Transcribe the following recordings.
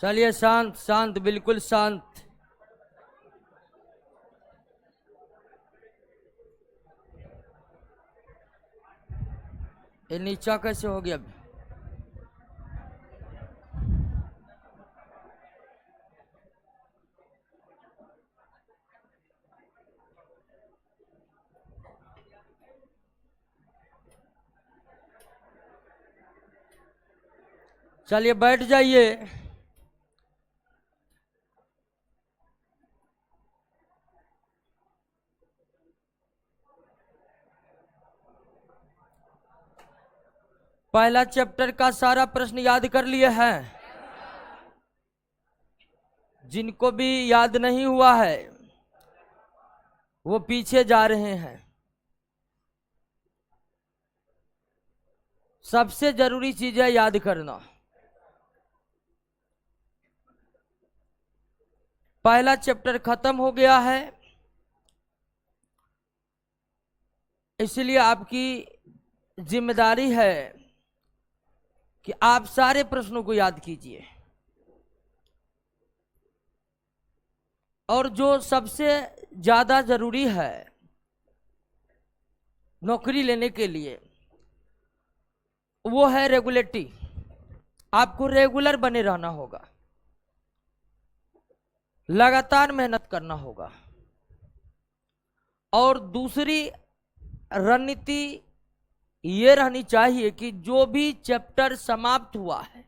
चलिए शांत शांत, बिल्कुल शांत। ये नीचा कैसे हो गया? चलिए बैठ जाइए। पहला चैप्टर का सारा प्रश्न याद कर लिए हैं? जिनको भी याद नहीं हुआ है वो पीछे जा रहे हैं। सबसे जरूरी चीज है याद करना। पहला चैप्टर खत्म हो गया है, इसलिए आपकी जिम्मेदारी है कि आप सारे प्रश्नों को याद कीजिए। और जो सबसे ज्यादा जरूरी है नौकरी लेने के लिए वो है रेगुलेटी। आपको रेगुलर बने रहना होगा, लगातार मेहनत करना होगा। और दूसरी रणनीति ये रहनी चाहिए कि जो भी चैप्टर समाप्त हुआ है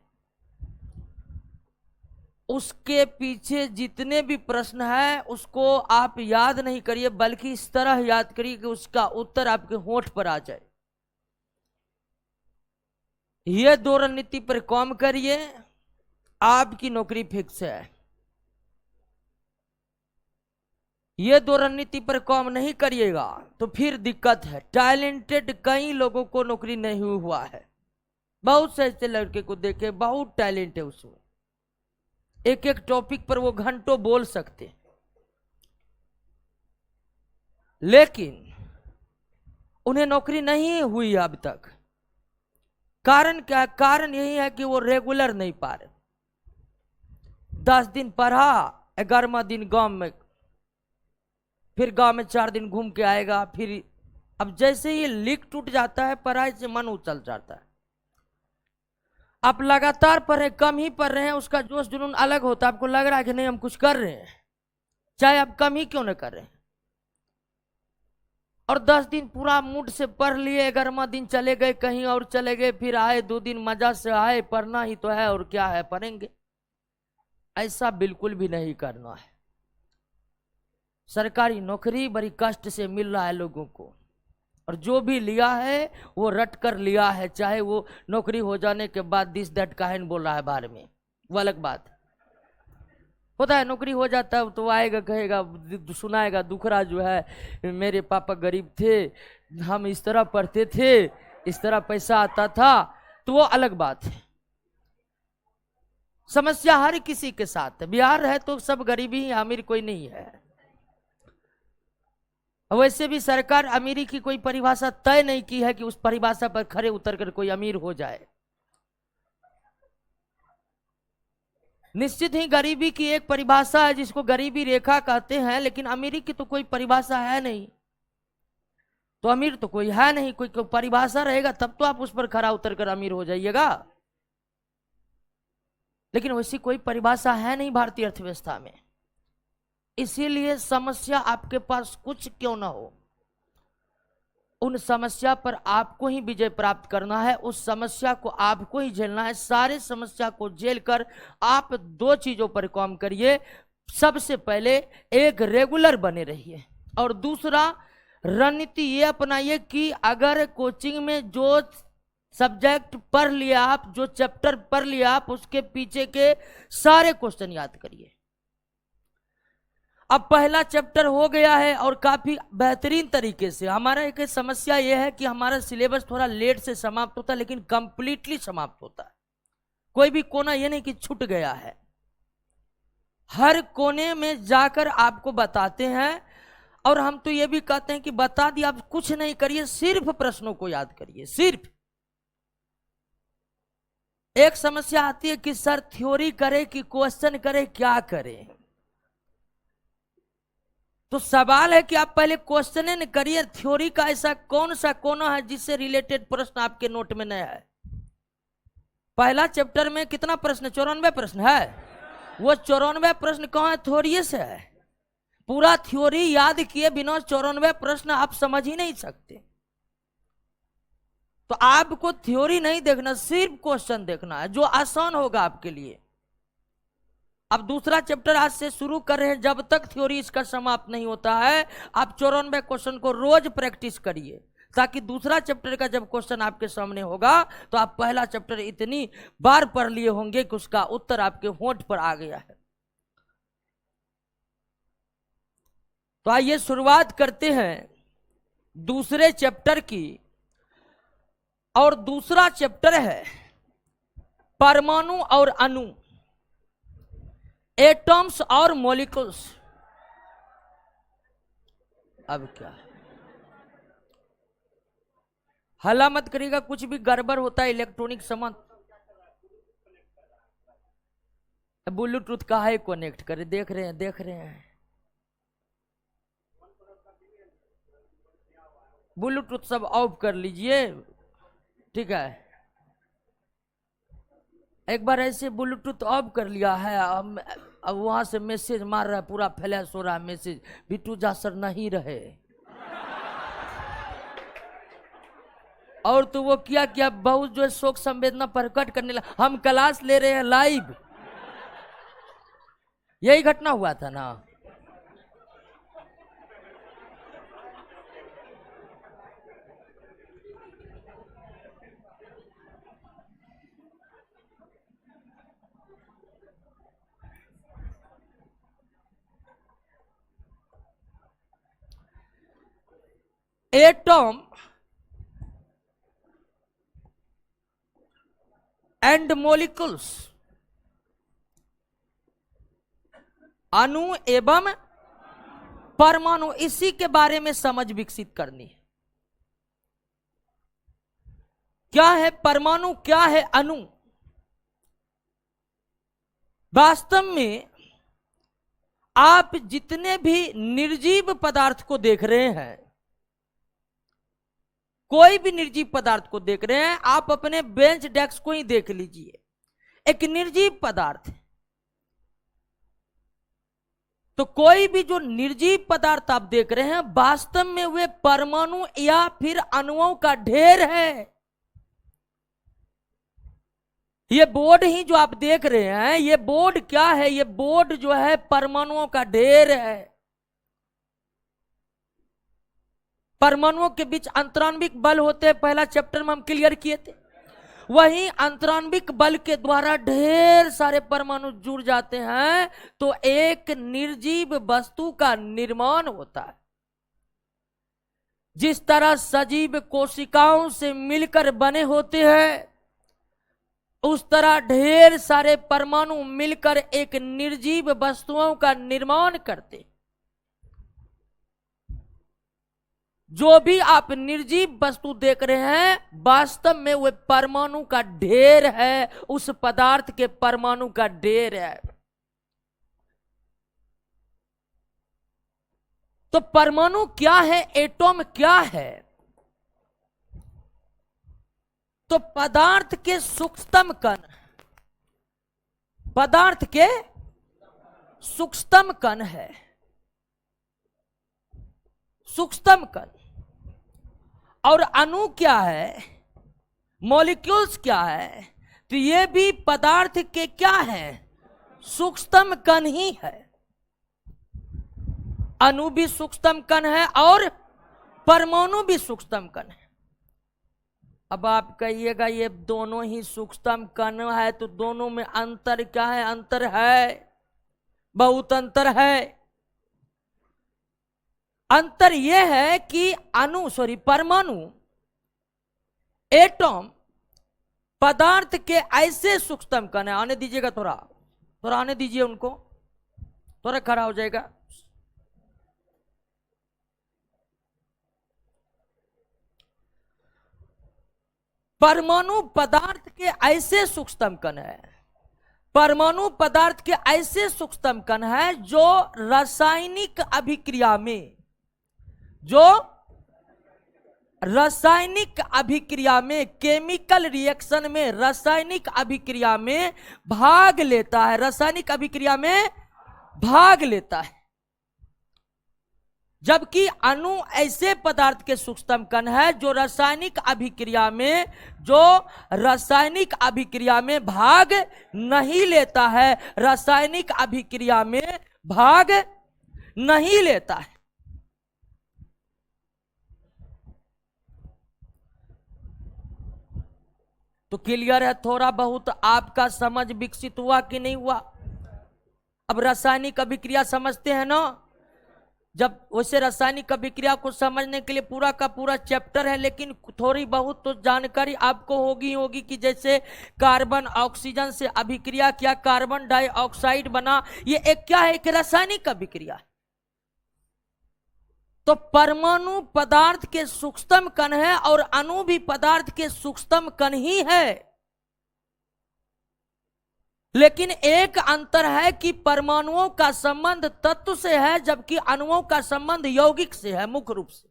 उसके पीछे जितने भी प्रश्न हैं उसको आप याद नहीं करिए, बल्कि इस तरह याद करिए कि उसका उत्तर आपके होंठ पर आ जाए। ये दो रणनीति पर काम करिए, आपकी नौकरी फिक्स है। ये दो रणनीति पर काम नहीं करिएगा तो फिर दिक्कत है। टैलेंटेड कई लोगों को नौकरी नहीं हुआ है। बहुत से ऐसे लड़के को देखे, बहुत टैलेंट है उसमें, एक एक टॉपिक पर वो घंटों बोल सकते, लेकिन उन्हें नौकरी नहीं हुई अब तक। कारण क्या? कारण यही है कि वो रेगुलर नहीं पा रहे। 10 दिन पढ़ा, 11वां दिन गांव में, फिर गांव में 4 दिन घूम के आएगा, फिर अब जैसे ही लीक टूट जाता है पढ़ाई से मन उछल जाता है। आप लगातार पढ़े, कम ही पढ़ रहे हैं, उसका जोश जुनून अलग होता है। आपको लग रहा है कि नहीं हम कुछ कर रहे हैं, चाहे आप कम ही क्यों न कर रहे हैं। और 10 दिन पूरा मूड से पढ़ लिए, 11वां दिन चले गए कहीं और चले गए, फिर आए 2 दिन मजा से आए, पढ़ना ही तो है और क्या है, पढ़ेंगे। ऐसा बिल्कुल भी नहीं करना है। सरकारी नौकरी बड़ी कष्ट से मिल रहा है लोगों को, और जो भी लिया है वो रट कर लिया है, चाहे वो नौकरी हो जाने के बाद दिस दैट काहन बोल रहा है बारे में, वो अलग बात होता है। नौकरी हो जाता है तो आएगा कहेगा, सुनाएगा दुखड़ा जो है, मेरे पापा गरीब थे, हम इस तरह पढ़ते थे, इस तरह पैसा आता था, तो वो अलग बात है। समस्या हर किसी के साथ है। बिहार है तो सब गरीबी ही, अमीर कोई नहीं है। वैसे भी सरकार अमीरी की कोई परिभाषा तय नहीं की है कि उस परिभाषा पर खरे उतरकर कोई अमीर हो जाए। निश्चित ही गरीबी की एक परिभाषा है जिसको गरीबी रेखा कहते हैं, लेकिन अमीरी की तो कोई परिभाषा है नहीं। तो अमीर तो कोई है नहीं, कोई परिभाषा रहेगा तब तो आप उस पर खरा उतरकर अमीर हो जाइएगा, लेकिन वैसी कोई परिभाषा है नहीं भारतीय अर्थव्यवस्था में। इसीलिए समस्या आपके पास कुछ क्यों ना हो, उन समस्या पर आपको ही विजय प्राप्त करना है, उस समस्या को आपको ही झेलना है। सारे समस्या को झेलकर आप 2 चीजों पर काम करिए। सबसे पहले एक रेगुलर बने रहिए, और दूसरा रणनीति ये अपनाइए कि अगर कोचिंग में जो सब्जेक्ट पढ़ लिया आप, जो चैप्टर पढ़ लिया आप, उसके पीछे के सारे क्वेश्चन याद करिए। अब पहला चैप्टर हो गया है और काफी बेहतरीन तरीके से। हमारा एक समस्या यह है कि हमारा सिलेबस थोड़ा लेट से समाप्त होता है, लेकिन कंप्लीटली समाप्त होता है। कोई भी कोना ये नहीं कि छूट गया है, हर कोने में जाकर आपको बताते हैं। और हम तो ये भी कहते हैं कि बता दिया, आप कुछ नहीं करिए, सिर्फ प्रश्नों को याद करिए, सिर्फ। एक समस्या आती है कि सर थ्योरी करे कि क्वेश्चन करे, क्या करें। तो सवाल है कि आप पहले क्वेश्चन न करिए, थ्योरी का ऐसा कौन सा कोना है जिससे रिलेटेड प्रश्न आपके नोट में नया है। पहला चैप्टर में कितना प्रश्न, 94 प्रश्न है। वो 94 प्रश्न कहाँ है, थ्योरी से है। पूरा थ्योरी याद किए बिना 94 प्रश्न आप समझ ही नहीं सकते। तो आपको थ्योरी नहीं देखना, सिर्फ क्वेश्चन देखना है जो आसान होगा आपके लिए। अब दूसरा चैप्टर आज से शुरू कर रहे हैं, जब तक थ्योरी इसका समाप्त नहीं होता है आप 94 क्वेश्चन को रोज प्रैक्टिस करिए, ताकि दूसरा चैप्टर का जब क्वेश्चन आपके सामने होगा तो आप पहला चैप्टर इतनी बार पढ़ लिए होंगे कि उसका उत्तर आपके होंठ पर आ गया है। तो आइए शुरुआत करते हैं दूसरे चैप्टर की। और दूसरा चैप्टर है परमाणु और अणु, एटम्स और मॉलिक्यूल्स। अब क्या हल्ला मत करिएगा, कुछ भी गड़बड़ होता है इलेक्ट्रॉनिक सामान। ब्लूटूथ का है कनेक्ट करे, देख रहे हैं। ब्लूटूथ सब ऑफ कर लीजिए, ठीक है। एक बार ऐसे ब्लूटूथ ऑफ कर लिया है, अब वहां से मैसेज मार रहा है, पूरा फ्लैश हो रहा है मैसेज, बिट्टू जा सर नहीं रहे। और तो वो क्या बहुत जो है शोक संवेदना प्रकट करने लगा। हम क्लास ले रहे हैं लाइव, यही घटना हुआ था ना। एटम एंड मॉलिक्यूल्स, अणु एवं परमाणु, इसी के बारे में समझ विकसित करनी है। क्या है परमाणु, क्या है अणु। वास्तव में आप जितने भी निर्जीव पदार्थ को देख रहे हैं, कोई भी निर्जीव पदार्थ को देख रहे हैं, आप अपने बेंच डेस्क को ही देख लीजिए, एक निर्जीव पदार्थ है। तो कोई भी जो निर्जीव पदार्थ आप देख रहे हैं, वास्तव में वे परमाणु या फिर अणुओं का ढेर है। ये बोर्ड ही जो आप देख रहे हैं, ये बोर्ड क्या है, ये बोर्ड जो है परमाणुओं का ढेर है। परमाणुओं के बीच अंतराण्विक बल होते हैं, पहला चैप्टर में हम क्लियर किए थे। वही अंतराण्विक बल के द्वारा ढेर सारे परमाणु जुड़ जाते हैं तो एक निर्जीव वस्तु का निर्माण होता है। जिस तरह सजीव कोशिकाओं से मिलकर बने होते हैं, उस तरह ढेर सारे परमाणु मिलकर एक निर्जीव वस्तुओं का निर्माण करते। जो भी आप निर्जीव वस्तु देख रहे हैं, वास्तव में वह परमाणु का ढेर है, उस पदार्थ के परमाणु का ढेर है। तो परमाणु क्या है, एटॉम क्या है। तो पदार्थ के सूक्ष्मतम कण, पदार्थ के सूक्ष्मतम कण है, सूक्ष्मतम कण। और अणु क्या है, मॉलिक्यूल्स क्या है, तो ये भी पदार्थ के क्या है, सूक्ष्मतम कण ही है। अणु भी सूक्ष्मतम कण है और परमाणु भी सूक्ष्मतम कण है। अब आप कहिएगा ये दोनों ही सूक्ष्मतम कण है, तो दोनों में अंतर क्या है। अंतर है, बहुत अंतर है। अंतर यह है कि परमाणु, एटॉम पदार्थ के ऐसे सूक्ष्मतम कण है। आने दीजिएगा, थोड़ा आने दीजिए उनको, थोड़ा खड़ा हो जाएगा। परमाणु पदार्थ के ऐसे सूक्ष्मतम कण है, परमाणु पदार्थ के ऐसे सूक्ष्मतम कण है जो रासायनिक अभिक्रिया में, जो रासायनिक अभिक्रिया में, केमिकल रिएक्शन में, रासायनिक अभिक्रिया में भाग लेता है, रासायनिक अभिक्रिया में भाग लेता है। जबकि अणु ऐसे पदार्थ के सूक्ष्मतम कण है जो रासायनिक अभिक्रिया में, जो रासायनिक अभिक्रिया में भाग नहीं लेता है, रासायनिक अभिक्रिया में भाग नहीं लेता है। तो क्लियर है, थोड़ा बहुत आपका समझ विकसित हुआ कि नहीं हुआ? अब रासायनिक अभिक्रिया समझते हैं ना, जब वैसे रासायनिक अभिक्रिया को समझने के लिए पूरा का पूरा चैप्टर है, लेकिन थोड़ी बहुत तो जानकारी आपको होगी कि जैसे कार्बन ऑक्सीजन से अभिक्रिया किया, कार्बन डाइऑक्साइड बना, ये एक क्या है? एक रासायनिक अभिक्रिया है। तो परमाणु पदार्थ के सूक्ष्मतम कण है और अणु भी पदार्थ के सूक्ष्मतम कण ही है, लेकिन एक अंतर है कि परमाणुओं का संबंध तत्व से है जबकि अणुओं का संबंध यौगिक से है, मुख्य रूप से।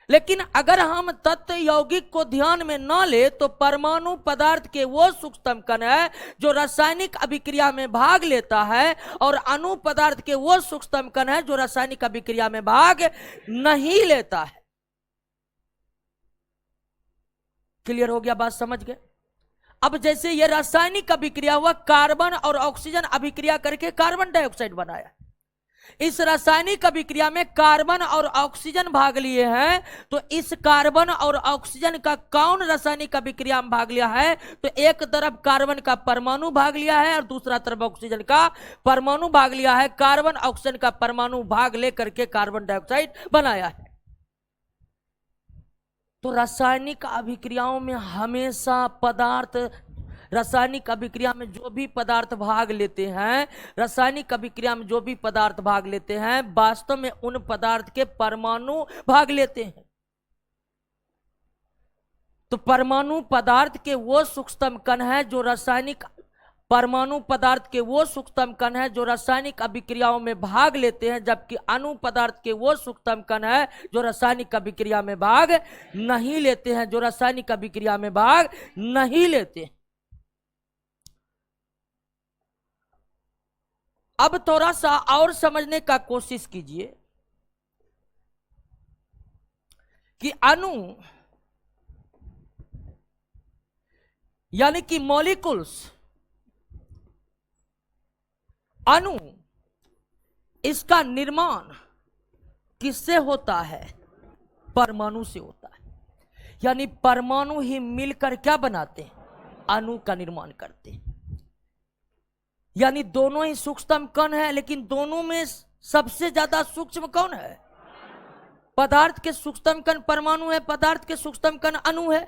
लेकिन अगर हम तत्व यौगिक को ध्यान में न ले तो परमाणु पदार्थ के वो सूक्ष्मतम कण है जो रासायनिक अभिक्रिया में भाग लेता है और अणु पदार्थ के वो सूक्ष्मतम कण है जो रासायनिक अभिक्रिया में भाग नहीं लेता है। क्लियर हो गया? बात समझ गए? अब जैसे ये रासायनिक अभिक्रिया हुआ, कार्बन और ऑक्सीजन अभिक्रिया करके कार्बन डाइऑक्साइड बनाया। इस रासायनिक अभिक्रिया में कार्बन और ऑक्सीजन भाग लिए हैं, तो इस कार्बन और ऑक्सीजन का कौन रासायनिक अभिक्रिया में भाग लिया है? तो एक तरफ कार्बन का परमाणु भाग लिया है और दूसरा तरफ ऑक्सीजन का परमाणु भाग लिया है। कार्बन ऑक्सीजन का परमाणु भाग लेकर के कार्बन डाइऑक्साइड बनाया है। तो रासायनिक अभिक्रियाओं में हमेशा पदार्थ, रासायनिक अभिक्रिया में जो भी पदार्थ भाग लेते हैं, रासायनिक अभिक्रिया में जो भी पदार्थ भाग लेते हैं, वास्तव में उन पदार्थ के परमाणु भाग लेते हैं। तो परमाणु पदार्थ के वो सूक्ष्मतम कण है जो रासायनिक, परमाणु पदार्थ के वो सूक्ष्मतम कण है जो रासायनिक अभिक्रियाओं में भाग लेते हैं, जबकि अणु पदार्थ के वो सूक्ष्मतम कण है जो रासायनिक अभिक्रिया में भाग नहीं लेते हैं, जो रासायनिक अभिक्रिया में भाग नहीं लेते। अब थोड़ा सा और समझने का कोशिश कीजिए कि अणु यानी कि मॉलिक्यूल्स, अणु, इसका निर्माण किससे होता है? परमाणु से होता है। यानी परमाणु ही मिलकर क्या बनाते हैं? अणु का निर्माण करते हैं। यानी दोनों ही सूक्ष्मतम कण है, लेकिन दोनों में सबसे ज्यादा सूक्ष्म कौन है? पदार्थ के सूक्ष्मतम कण परमाणु है, पदार्थ के सूक्ष्मतम कण अणु है।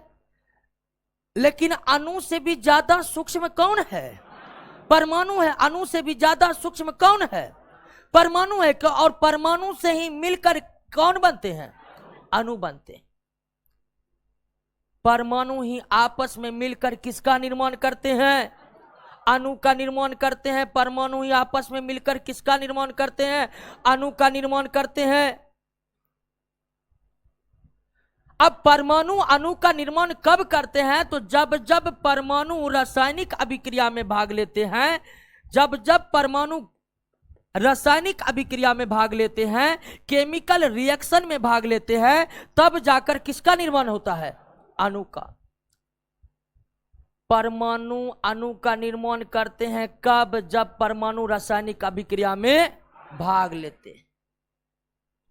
लेकिन अणु से भी ज्यादा सूक्ष्म कौन है? परमाणु है। अणु से भी ज्यादा सूक्ष्म कौन है? परमाणु है। और परमाणु से ही मिलकर कौन बनते हैं? अणु बनते हैं। परमाणु ही आपस में मिलकर किसका निर्माण करते हैं? अणु का निर्माण करते हैं। परमाणु ही आपस में मिलकर किसका निर्माण करते हैं? अणु का निर्माण करते हैं। अब परमाणु अणु का निर्माण कब करते हैं? तो जब जब परमाणु रासायनिक अभिक्रिया में भाग लेते हैं, जब जब परमाणु रासायनिक अभिक्रिया में भाग लेते हैं, केमिकल रिएक्शन में भाग लेते हैं, तब जाकर किसका निर्माण होता है? अणु का। परमाणु अणु का निर्माण करते हैं कब? जब परमाणु रासायनिक अभिक्रिया में भाग लेते हैं।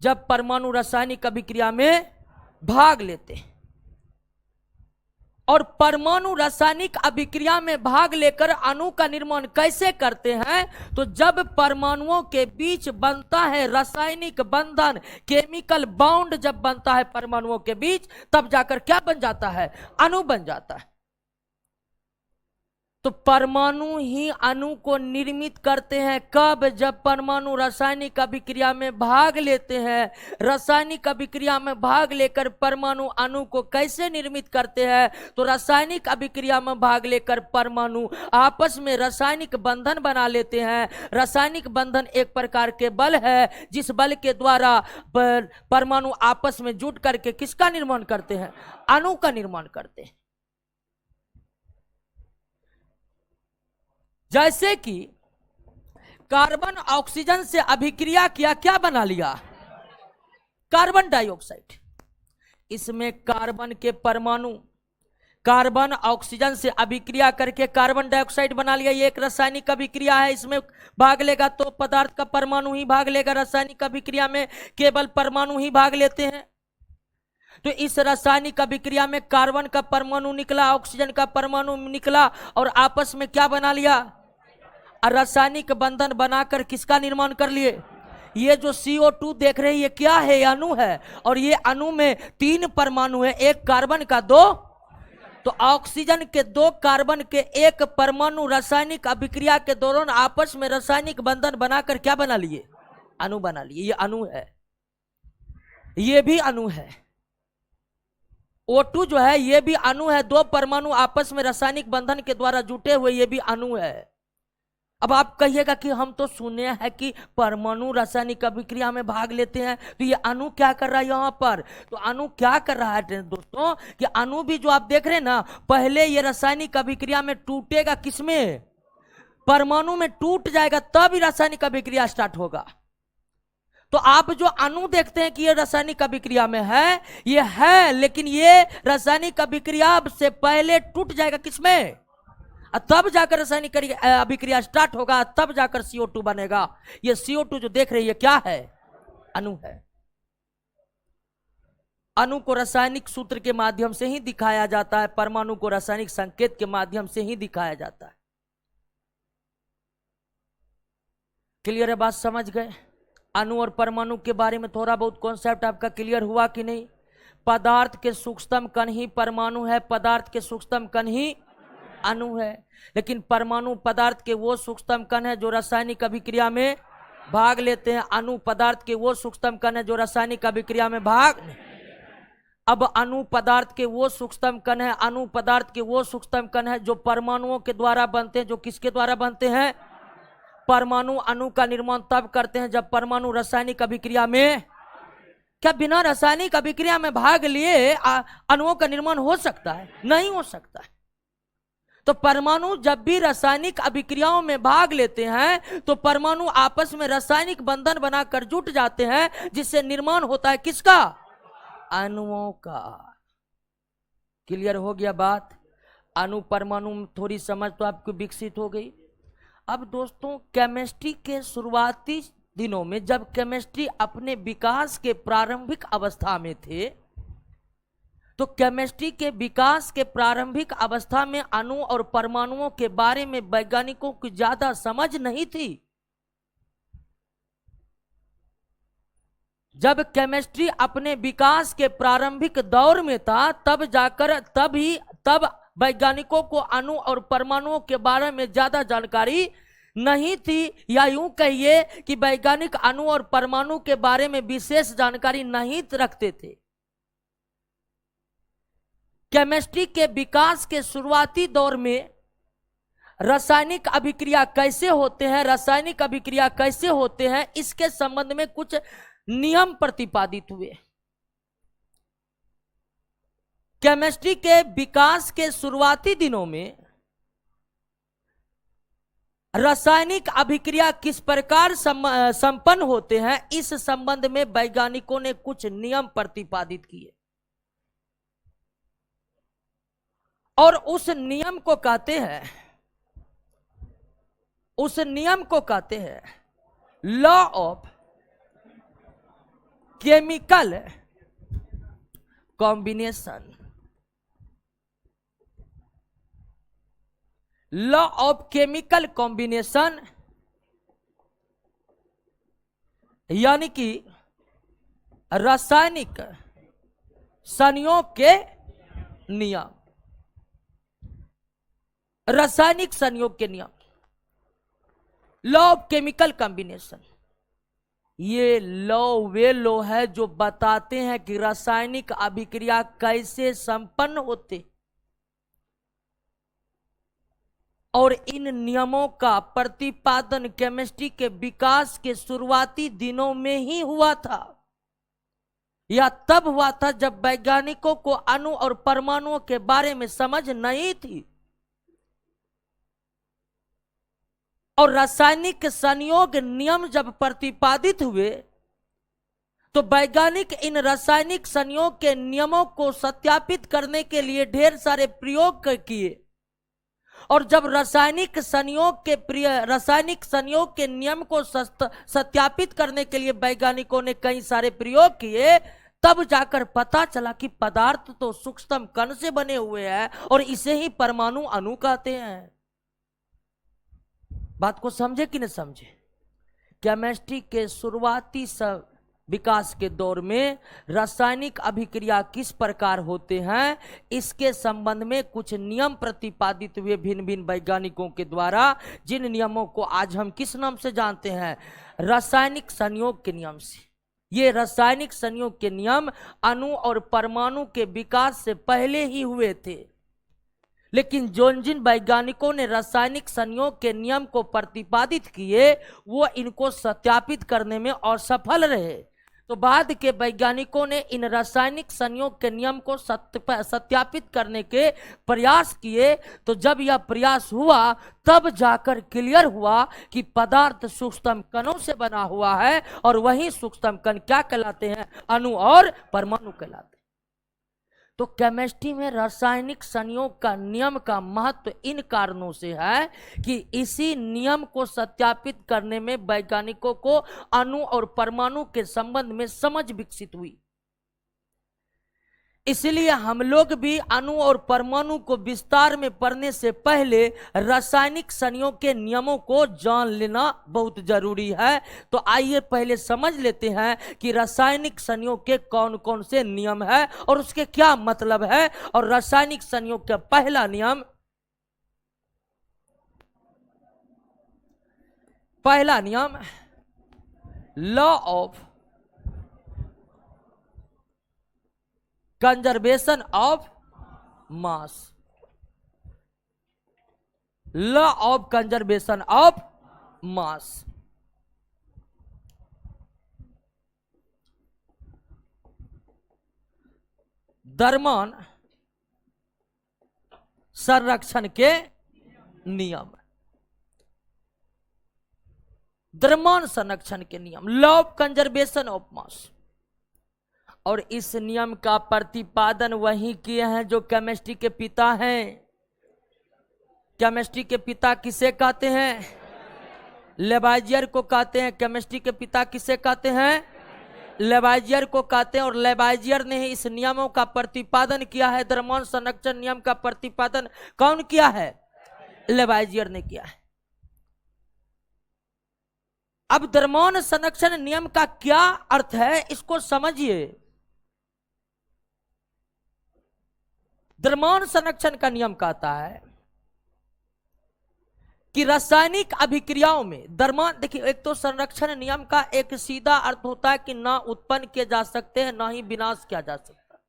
जब परमाणु रासायनिक अभिक्रिया में भाग लेते हैं। और परमाणु रासायनिक अभिक्रिया में भाग लेकर अणु का निर्माण कैसे करते हैं? तो जब परमाणुओं के बीच बनता है रासायनिक बंधन, केमिकल बॉन्ड जब बनता है परमाणुओं के बीच, तब जाकर क्या बन जाता है? अणु बन जाता है। तो परमाणु ही अणु को निर्मित करते हैं। कब? जब परमाणु रासायनिक अभिक्रिया में भाग लेते हैं। रासायनिक अभिक्रिया में भाग लेकर परमाणु अणु को कैसे निर्मित करते हैं? तो रासायनिक अभिक्रिया में भाग लेकर परमाणु आपस में रासायनिक बंधन बना लेते हैं। रासायनिक बंधन एक प्रकार के बल है, जिस बल के द्वारा परमाणु आपस में जुट करके किसका निर्माण करते हैं? अणु का निर्माण करते हैं। जैसे कि कार्बन ऑक्सीजन से अभिक्रिया किया, क्या बना लिया? Carbon dioxide. इसमें कार्बन के परमाणु कार्बन ऑक्सीजन से अभिक्रिया करके कार्बन डाइऑक्साइड बना लिया। ये एक रासायनिक अभिक्रिया है। इसमें भाग लेगा तो पदार्थ का परमाणु ही भाग लेगा। रासायनिक अभिक्रिया में केवल परमाणु ही भाग लेते हैं। तो इस रासायनिक अभिक्रिया में कार्बन का परमाणु निकला, ऑक्सीजन का परमाणु निकला और आपस में क्या बना लिया? रासायनिक बंधन बनाकर किसका निर्माण कर लिए? ये जो CO2 देख रहे हैं, ये क्या है? ये अणु है। और ये अणु में 3 परमाणु है, एक कार्बन का, 2 तो ऑक्सीजन के, 2 कार्बन के, 1 परमाणु रासायनिक अभिक्रिया के दौरान आपस में रासायनिक बंधन बनाकर क्या बना लिए? अणु बना लिए। ये अणु है, ये भी अणु है। O2 जो है ये भी अणु है। 2 परमाणु आपस में रासायनिक बंधन के द्वारा जुटे हुए, ये भी अणु है। अब आप कहिएगा कि हम तो सुने हैं कि परमाणु रासायनिक अभिक्रिया में भाग लेते हैं, तो ये अणु क्या कर रहा है यहां पर? तो अणु क्या कर रहा है दोस्तों कि अणु भी जो आप देख रहे हैं ना, पहले ये रासायनिक अभिक्रिया में टूटेगा, किसमें? परमाणु में टूट जाएगा, तब ही रासायनिक अभिक्रिया स्टार्ट होगा। तो आप जो अणु देखते हैं कि ये रासायनिक अभिक्रिया में है, ये है, लेकिन ये रासायनिक अभिक्रिया से पहले टूट जाएगा, किसमें? तब जाकर रासायनिक अभिक्रिया स्टार्ट होगा, तब जाकर CO2 बनेगा। ये CO2 जो देख रहे हैं, ये क्या है? अणु है। अणु को रासायनिक सूत्र के माध्यम से ही दिखाया जाता है, परमाणु को रासायनिक संकेत के माध्यम से ही दिखाया जाता है। क्लियर है? बात समझ गए? अणु और परमाणु के बारे में थोड़ा बहुत कॉन्सेप्ट आपका क्लियर हुआ कि नहीं? पदार्थ के सूक्ष्मतम कण ही परमाणु है, पदार्थ के सूक्ष्मतम कण ही अणु है। लेकिन परमाणु पदार्थ के वो सूक्ष्मतम कण है जो रासायनिक अभिक्रिया में भाग लेते हैं। अणु पदार्थ के वो सूक्ष्मतम कण है जो रासायनिक अभिक्रिया में भाग। अब अणु पदार्थ के वो सूक्ष्मतम कण है, अणु पदार्थ के वो सूक्ष्मतम कण है जो परमाणुओं के द्वारा बनते हैं। जो किसके द्वारा बनते हैं? परमाणु अणु का निर्माण तब करते हैं जब परमाणु रासायनिक अभिक्रिया में। क्या बिना रासायनिक अभिक्रिया में भाग लिए अणुओं का निर्माण हो सकता है? नहीं हो सकता है। तो परमाणु जब भी रासायनिक अभिक्रियाओं में भाग लेते हैं तो परमाणु आपस में रासायनिक बंधन बनाकर जुट जाते हैं, जिससे निर्माण होता है किसका? अणुओं का। क्लियर हो गया बात? अणु परमाणु में थोड़ी समझ तो आपको विकसित हो गई। अब दोस्तों, केमिस्ट्री के शुरुआती दिनों में, जब केमिस्ट्री अपने विकास के प्रारंभिक अवस्था में थे, तो केमिस्ट्री के विकास के प्रारंभिक अवस्था में अणु और परमाणुओं के बारे में वैज्ञानिकों को ज्यादा समझ नहीं थी। जब केमिस्ट्री अपने विकास के प्रारंभिक दौर में था, तब वैज्ञानिकों को अणु और परमाणुओं के बारे में ज्यादा जानकारी नहीं थी, या यूं कहिए कि वैज्ञानिक अणु और परमाणु के बारे में विशेष जानकारी नहीं रखते थे। केमिस्ट्री के विकास के शुरुआती दौर में रासायनिक अभिक्रिया कैसे होते हैं, इसके संबंध में कुछ नियम प्रतिपादित हुए। केमिस्ट्री के विकास के शुरुआती दिनों में रासायनिक अभिक्रिया किस प्रकार संपन्न होते हैं, इस संबंध में वैज्ञानिकों ने कुछ नियम प्रतिपादित किए, और उस नियम को कहते हैं law of chemical combination. Law of chemical combination यानी कि रासायनिक संयोग के नियम। रासायनिक संयोग के नियम, लॉ ऑफ केमिकल कॉम्बिनेशन, ये लॉ वे लॉ है जो बताते हैं कि रासायनिक अभिक्रिया कैसे संपन्न होते, और इन नियमों का प्रतिपादन केमिस्ट्री के विकास के शुरुआती दिनों में ही हुआ था, या तब हुआ था जब वैज्ञानिकों को अणु और परमाणुओं के बारे में समझ नहीं थी। और रासायनिक संयोग नियम जब प्रतिपादित हुए तो वैज्ञानिक इन रासायनिक संयोग के नियमों को सत्यापित करने के लिए ढेर सारे प्रयोग किए, और जब रासायनिक संयोग के नियम को सत्यापित करने के लिए वैज्ञानिकों ने कई सारे प्रयोग किए, तब जाकर पता चला कि पदार्थ तो सूक्ष्म कण से बने हुए हैं और इसे ही परमाणु अणु कहते हैं। बात को समझे कि नहीं समझे? केमिस्ट्री के शुरुआती विकास के दौर में रासायनिक अभिक्रिया किस प्रकार होते हैं, इसके संबंध में कुछ नियम प्रतिपादित हुए भिन्न भिन्न वैज्ञानिकों के द्वारा, जिन नियमों को आज हम किस नाम से जानते हैं? रासायनिक संयोग के नियम से। ये रासायनिक संयोग के नियम अणु और परमाणु के विकास से पहले ही हुए थे, लेकिन जिन वैज्ञानिकों ने रासायनिक संयोग के नियम को प्रतिपादित किए वो इनको सत्यापित करने में असफल रहे। तो बाद के वैज्ञानिकों ने इन रासायनिक संयोग के नियम को सत्यापित करने के प्रयास किए। तो जब यह प्रयास हुआ तब जाकर क्लियर हुआ कि पदार्थ सूक्ष्म कणों से बना हुआ है, और वही सूक्ष्म कण क्या कहलाते हैं? अणु और परमाणु कहलाते हैं। तो केमिस्ट्री में रासायनिक संयोग का नियम का महत्व इन कारणों से है कि इसी नियम को सत्यापित करने में वैज्ञानिकों को अणु और परमाणु के संबंध में समझ विकसित हुई। इसलिए हम लोग भी अणु और परमाणु को विस्तार में पढ़ने से पहले रासायनिक संयोग के नियमों को जान लेना बहुत जरूरी है। तो आइए पहले समझ लेते हैं कि रासायनिक संयोग के कौन कौन से नियम है और उसके क्या मतलब है। और रासायनिक संयोग का पहला नियम law of conservation of mass, law of conservation of mass. द्रव्यमान संरक्षण के नियम, द्रव्यमान संरक्षण के नियम, law of conservation of mass. और इस नियम का प्रतिपादन वही किए हैं जो केमिस्ट्री के पिता हैं। केमिस्ट्री के पिता किसे कहते हैं? लेवाइजियर को कहते हैं। केमिस्ट्री के पिता किसे कहते हैं? लेवाइजियर को कहते हैं। और लेवाइजियर ने ही इस नियमों का प्रतिपादन किया है। द्रव्यमान संरक्षण नियम का प्रतिपादन कौन किया है? लेवाइजियर ने किया है। अब द्रव्यमान संरक्षण नियम का क्या अर्थ है इसको समझिए। द्रव्यमान संरक्षण का नियम कहता है कि रासायनिक अभिक्रियाओं में द्रव्यमान, देखिए एक तो संरक्षण नियम का एक सीधा अर्थ होता है कि ना उत्पन्न किए जा सकते हैं ना ही विनाश किया जा सकता,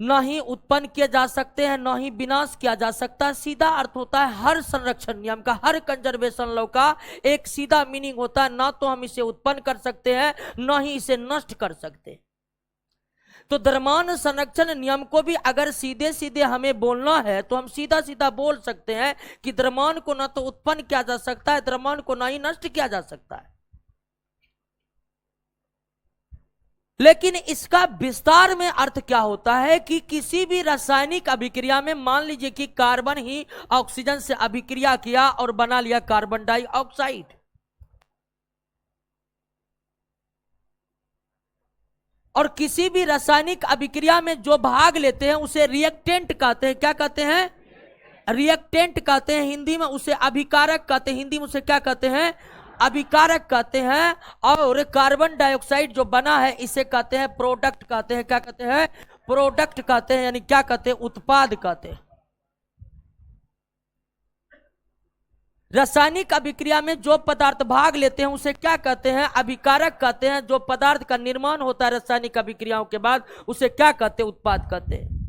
ना ही उत्पन्न किए जा सकते हैं ना ही विनाश किया जा सकता। सीधा अर्थ होता है हर संरक्षण नियम का, हर कंजर्वेशन लॉ का एक सीधा मीनिंग होता है, ना तो हम इसे उत्पन्न कर सकते हैं ना ही इसे नष्ट कर सकते हैं। तो द्रव्यमान संरक्षण नियम को भी अगर सीधे सीधे हमें बोलना है तो हम सीधा सीधा बोल सकते हैं कि द्रव्यमान को ना तो उत्पन्न किया जा सकता है, द्रव्यमान को ना ही नष्ट किया जा सकता है। लेकिन इसका विस्तार में अर्थ क्या होता है कि किसी भी रासायनिक अभिक्रिया में मान लीजिए कि कार्बन ही ऑक्सीजन से अभिक्रिया किया और बना लिया कार्बन डाइऑक्साइड, और किसी भी रासायनिक अभिक्रिया में जो भाग लेते हैं उसे रिएक्टेंट कहते हैं। क्या कहते हैं? रिएक्टेंट कहते हैं। हिंदी में उसे अभिकारक कहते हैं। हिंदी में उसे क्या कहते हैं? अभिकारक कहते हैं। और कार्बन डाइऑक्साइड जो बना है इसे कहते हैं प्रोडक्ट कहते हैं। क्या कहते हैं? प्रोडक्ट कहते हैं, यानी क्या कहते हैं? उत्पाद कहते हैं। रासायनिक अभिक्रिया में जो पदार्थ भाग लेते हैं उसे क्या कहते हैं? अभिकारक कहते हैं। जो पदार्थ का निर्माण होता है रासायनिक अभिक्रियाओं के बाद उसे क्या कहते हैं? उत्पाद कहते हैं।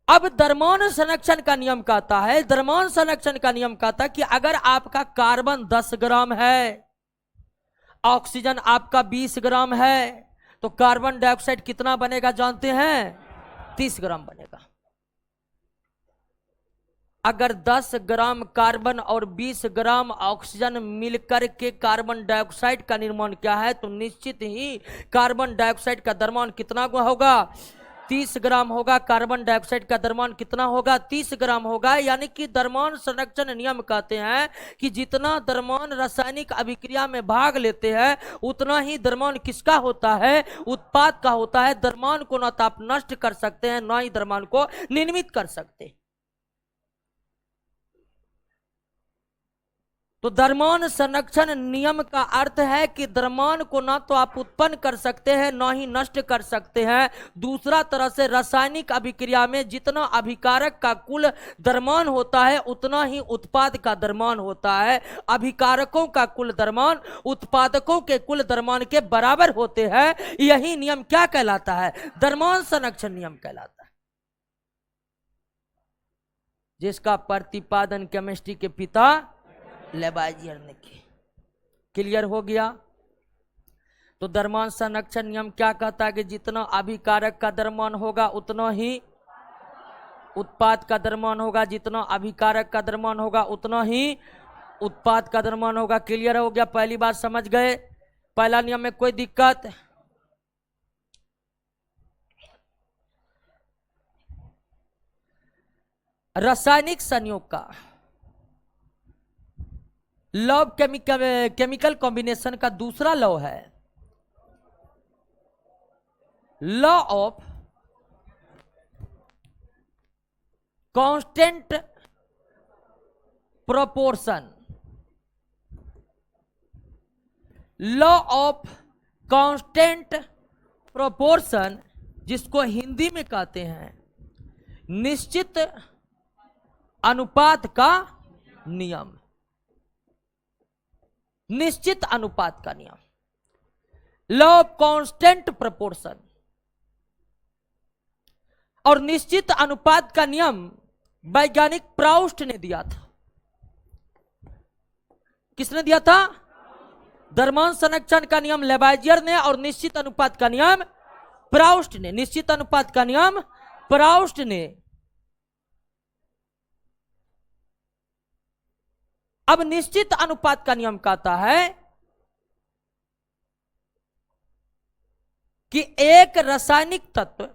अब द्रव्यमान संरक्षण का नियम कहता है, द्रव्यमान संरक्षण का नियम कहता है कि अगर आपका कार्बन 10 ग्राम है, ऑक्सीजन आपका 20 ग्राम है, तो कार्बन डाइऑक्साइड कितना बनेगा जानते हैं? 30 ग्राम बनेगा। अगर 10 ग्राम कार्बन और 20 ग्राम ऑक्सीजन मिलकर के कार्बन डाइऑक्साइड का निर्माण किया है, तो निश्चित ही कार्बन डाइऑक्साइड का द्रव्यमान कितना होगा? 30 ग्राम होगा। कार्बन डाइऑक्साइड का द्रव्यमान कितना होगा? 30 ग्राम होगा। यानी कि द्रव्यमान संरक्षण नियम कहते हैं कि जितना द्रव्यमान रासायनिक अभिक्रिया में भाग लेते हैं उतना ही द्रव्यमान किसका होता है? उत्पाद का होता है। द्रव्यमान को न तो आप नष्ट कर सकते हैं, न ही द्रव्यमान को निर्मित कर सकते। तो द्रव्यमान संरक्षण नियम का अर्थ है कि द्रव्यमान को ना तो आप उत्पन्न कर सकते हैं न ही नष्ट कर सकते हैं। दूसरा तरह से रासायनिक अभिक्रिया में जितना अभिकारक का कुल द्रव्यमान होता है उतना ही उत्पाद का द्रव्यमान होता है। अभिकारकों का कुल द्रव्यमान उत्पादकों के कुल द्रव्यमान के बराबर होते हैं। यही नियम क्या कहलाता है? द्रव्यमान संरक्षण नियम कहलाता है, जिसका प्रतिपादन केमिस्ट्री के पिता लेबाइजियर ने की। क्लियर हो गया? तो द्रव्यमान संरक्षण नियम क्या कहता है कि जितना अभिकारक का द्रव्यमान होगा उतना ही उत्पाद का द्रव्यमान होगा, जितना अभिकारक का द्रव्यमान होगा उतना ही उत्पाद का द्रव्यमान होगा। क्लियर हो गया? पहली बात समझ गए? पहला नियम में कोई दिक्कत? रासायनिक संयोग का लॉ ऑफ केमिकल कॉम्बिनेशन का दूसरा लॉ है law of constant proportion. Law of constant proportion, जिसको हिंदी में कहते हैं निश्चित अनुपात का नियम। निश्चित अनुपात का नियम, लॉ ऑफ कांस्टेंट प्रोपोर्शन। और निश्चित अनुपात का नियम वैज्ञानिक प्राउस्ट ने दिया था। किसने दिया था? द्रव्यमान संरक्षण का नियम लेबाइजियर ने और निश्चित अनुपात का नियम प्राउस्ट ने। निश्चित अनुपात का नियम प्राउस्ट ने। अब निश्चित अनुपात का नियम कहता है कि एक रासायनिक तत्व,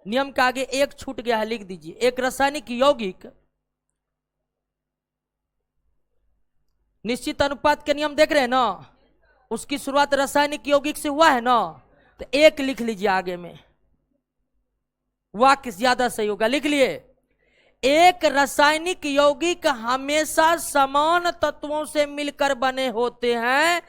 नियम के आगे एक छूट गया है, लिख दीजिए। एक रासायनिक यौगिक, निश्चित अनुपात के नियम देख रहे हैं ना, उसकी शुरुआत रासायनिक यौगिक से हुआ है ना, तो एक लिख लीजिए आगे में, वाक्य ज्यादा सही होगा। लिख लिए, एक रासायनिक यौगिक हमेशा समान तत्वों से मिलकर बने होते हैं,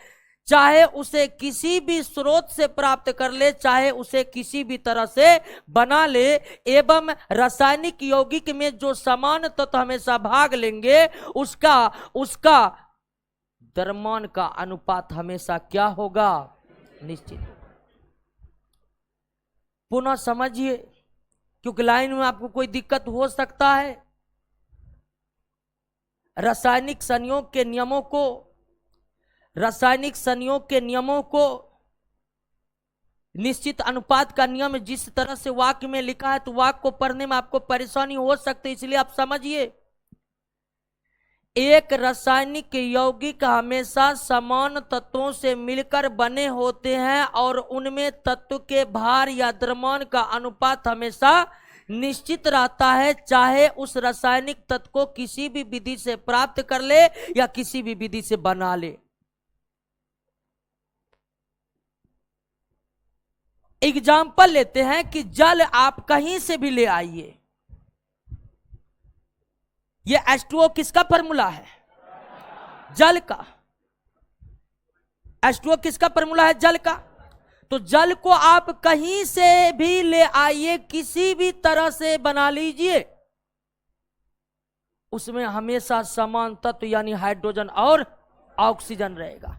चाहे उसे किसी भी स्रोत से प्राप्त कर ले, चाहे उसे किसी भी तरह से बना ले। एवं रासायनिक यौगिक में जो समान तत्व हमेशा भाग लेंगे उसका द्रव्यमान का अनुपात हमेशा क्या होगा? निश्चित। पुनः समझिए, क्योंकि लाइन में आपको कोई दिक्कत हो सकता है। रासायनिक संयोग के नियमों को निश्चित अनुपात का नियम जिस तरह से वाक्य में लिखा है, तो वाक्य को पढ़ने में आपको परेशानी हो सकती है, इसलिए आप समझिए। एक रासायनिक यौगिक हमेशा समान तत्वों से मिलकर बने होते हैं और उनमें तत्व के भार या द्रव्यमान का अनुपात हमेशा निश्चित रहता है, चाहे उस रासायनिक तत्व को किसी भी विधि से प्राप्त कर ले या किसी भी विधि से बना ले। एग्जाम्पल लेते हैं कि जल आप कहीं से भी ले आइए, ये H2O किसका फॉर्मूला है? जल का। H2O किसका फॉर्मूला है? जल का। तो जल को आप कहीं से भी ले आइए, किसी भी तरह से बना लीजिए, उसमें हमेशा समान तत्व यानी हाइड्रोजन और ऑक्सीजन रहेगा।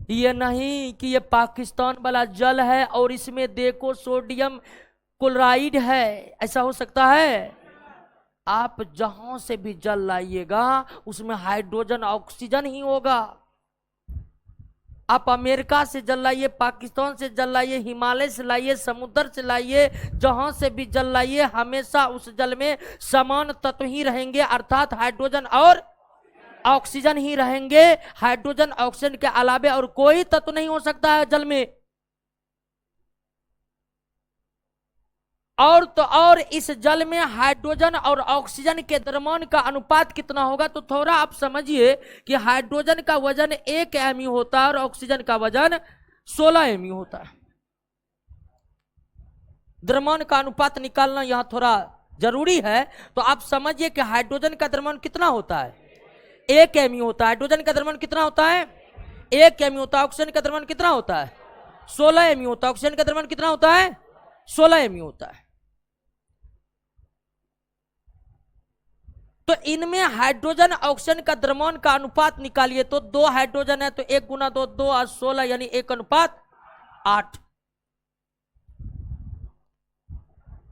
ये नहीं कि ये पाकिस्तान वाला जल है और इसमें देखो सोडियम क्लोराइड है, ऐसा हो सकता है? आप जहां से भी जल लाइएगा उसमें हाइड्रोजन ऑक्सीजन ही होगा। आप अमेरिका से जल लाइए, पाकिस्तान से जल लाइए, हिमालय से लाइए, समुद्र से लाइए, जहां से भी जल लाइए, हमेशा उस जल में समान तत्व ही रहेंगे, अर्थात हाइड्रोजन और ऑक्सीजन ही रहेंगे। हाइड्रोजन ऑक्सीजन के अलावे और कोई तत्व नहीं हो सकता है जल में। और तो और इस जल में हाइड्रोजन और ऑक्सीजन के दरम्यान का अनुपात कितना होगा, तो थोड़ा आप समझिए कि हाइड्रोजन का वजन 1 एमयू होता है और ऑक्सीजन का वजन 16 एमयू होता है। द्रव्यमान का अनुपात निकालना यहां थोड़ा जरूरी है। तो आप समझिए कि हाइड्रोजन का द्रव्यमान कितना होता है, 1 एमयू होता है। हाइड्रोजन का द्रव्यमान कितना होता है, 1 एमयू होता है। ऑक्सीजन का द्रव्यमान कितना होता है, 16 एमयू होता है। ऑक्सीजन का द्रव्यमान कितना होता है, 16 एमयू होता है। तो इनमें हाइड्रोजन ऑक्सीजन का द्रव्यमान का अनुपात निकालिए, तो 2 हाइड्रोजन है तो 1 गुना 2, 2 और 16 यानी 1:8।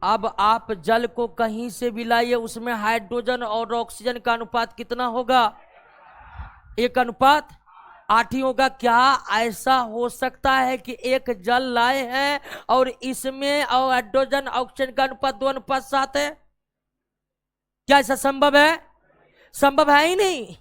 अब आप जल को कहीं से भी लाइए, उसमें हाइड्रोजन और ऑक्सीजन का अनुपात कितना होगा, 1:8 ही होगा। क्या ऐसा हो सकता है कि एक जल लाए हैं और इसमें और हाइड्रोजन ऑक्सीजन का अनुपात 2:7 है? क्या ऐसा संभव है? संभव है ही नहीं।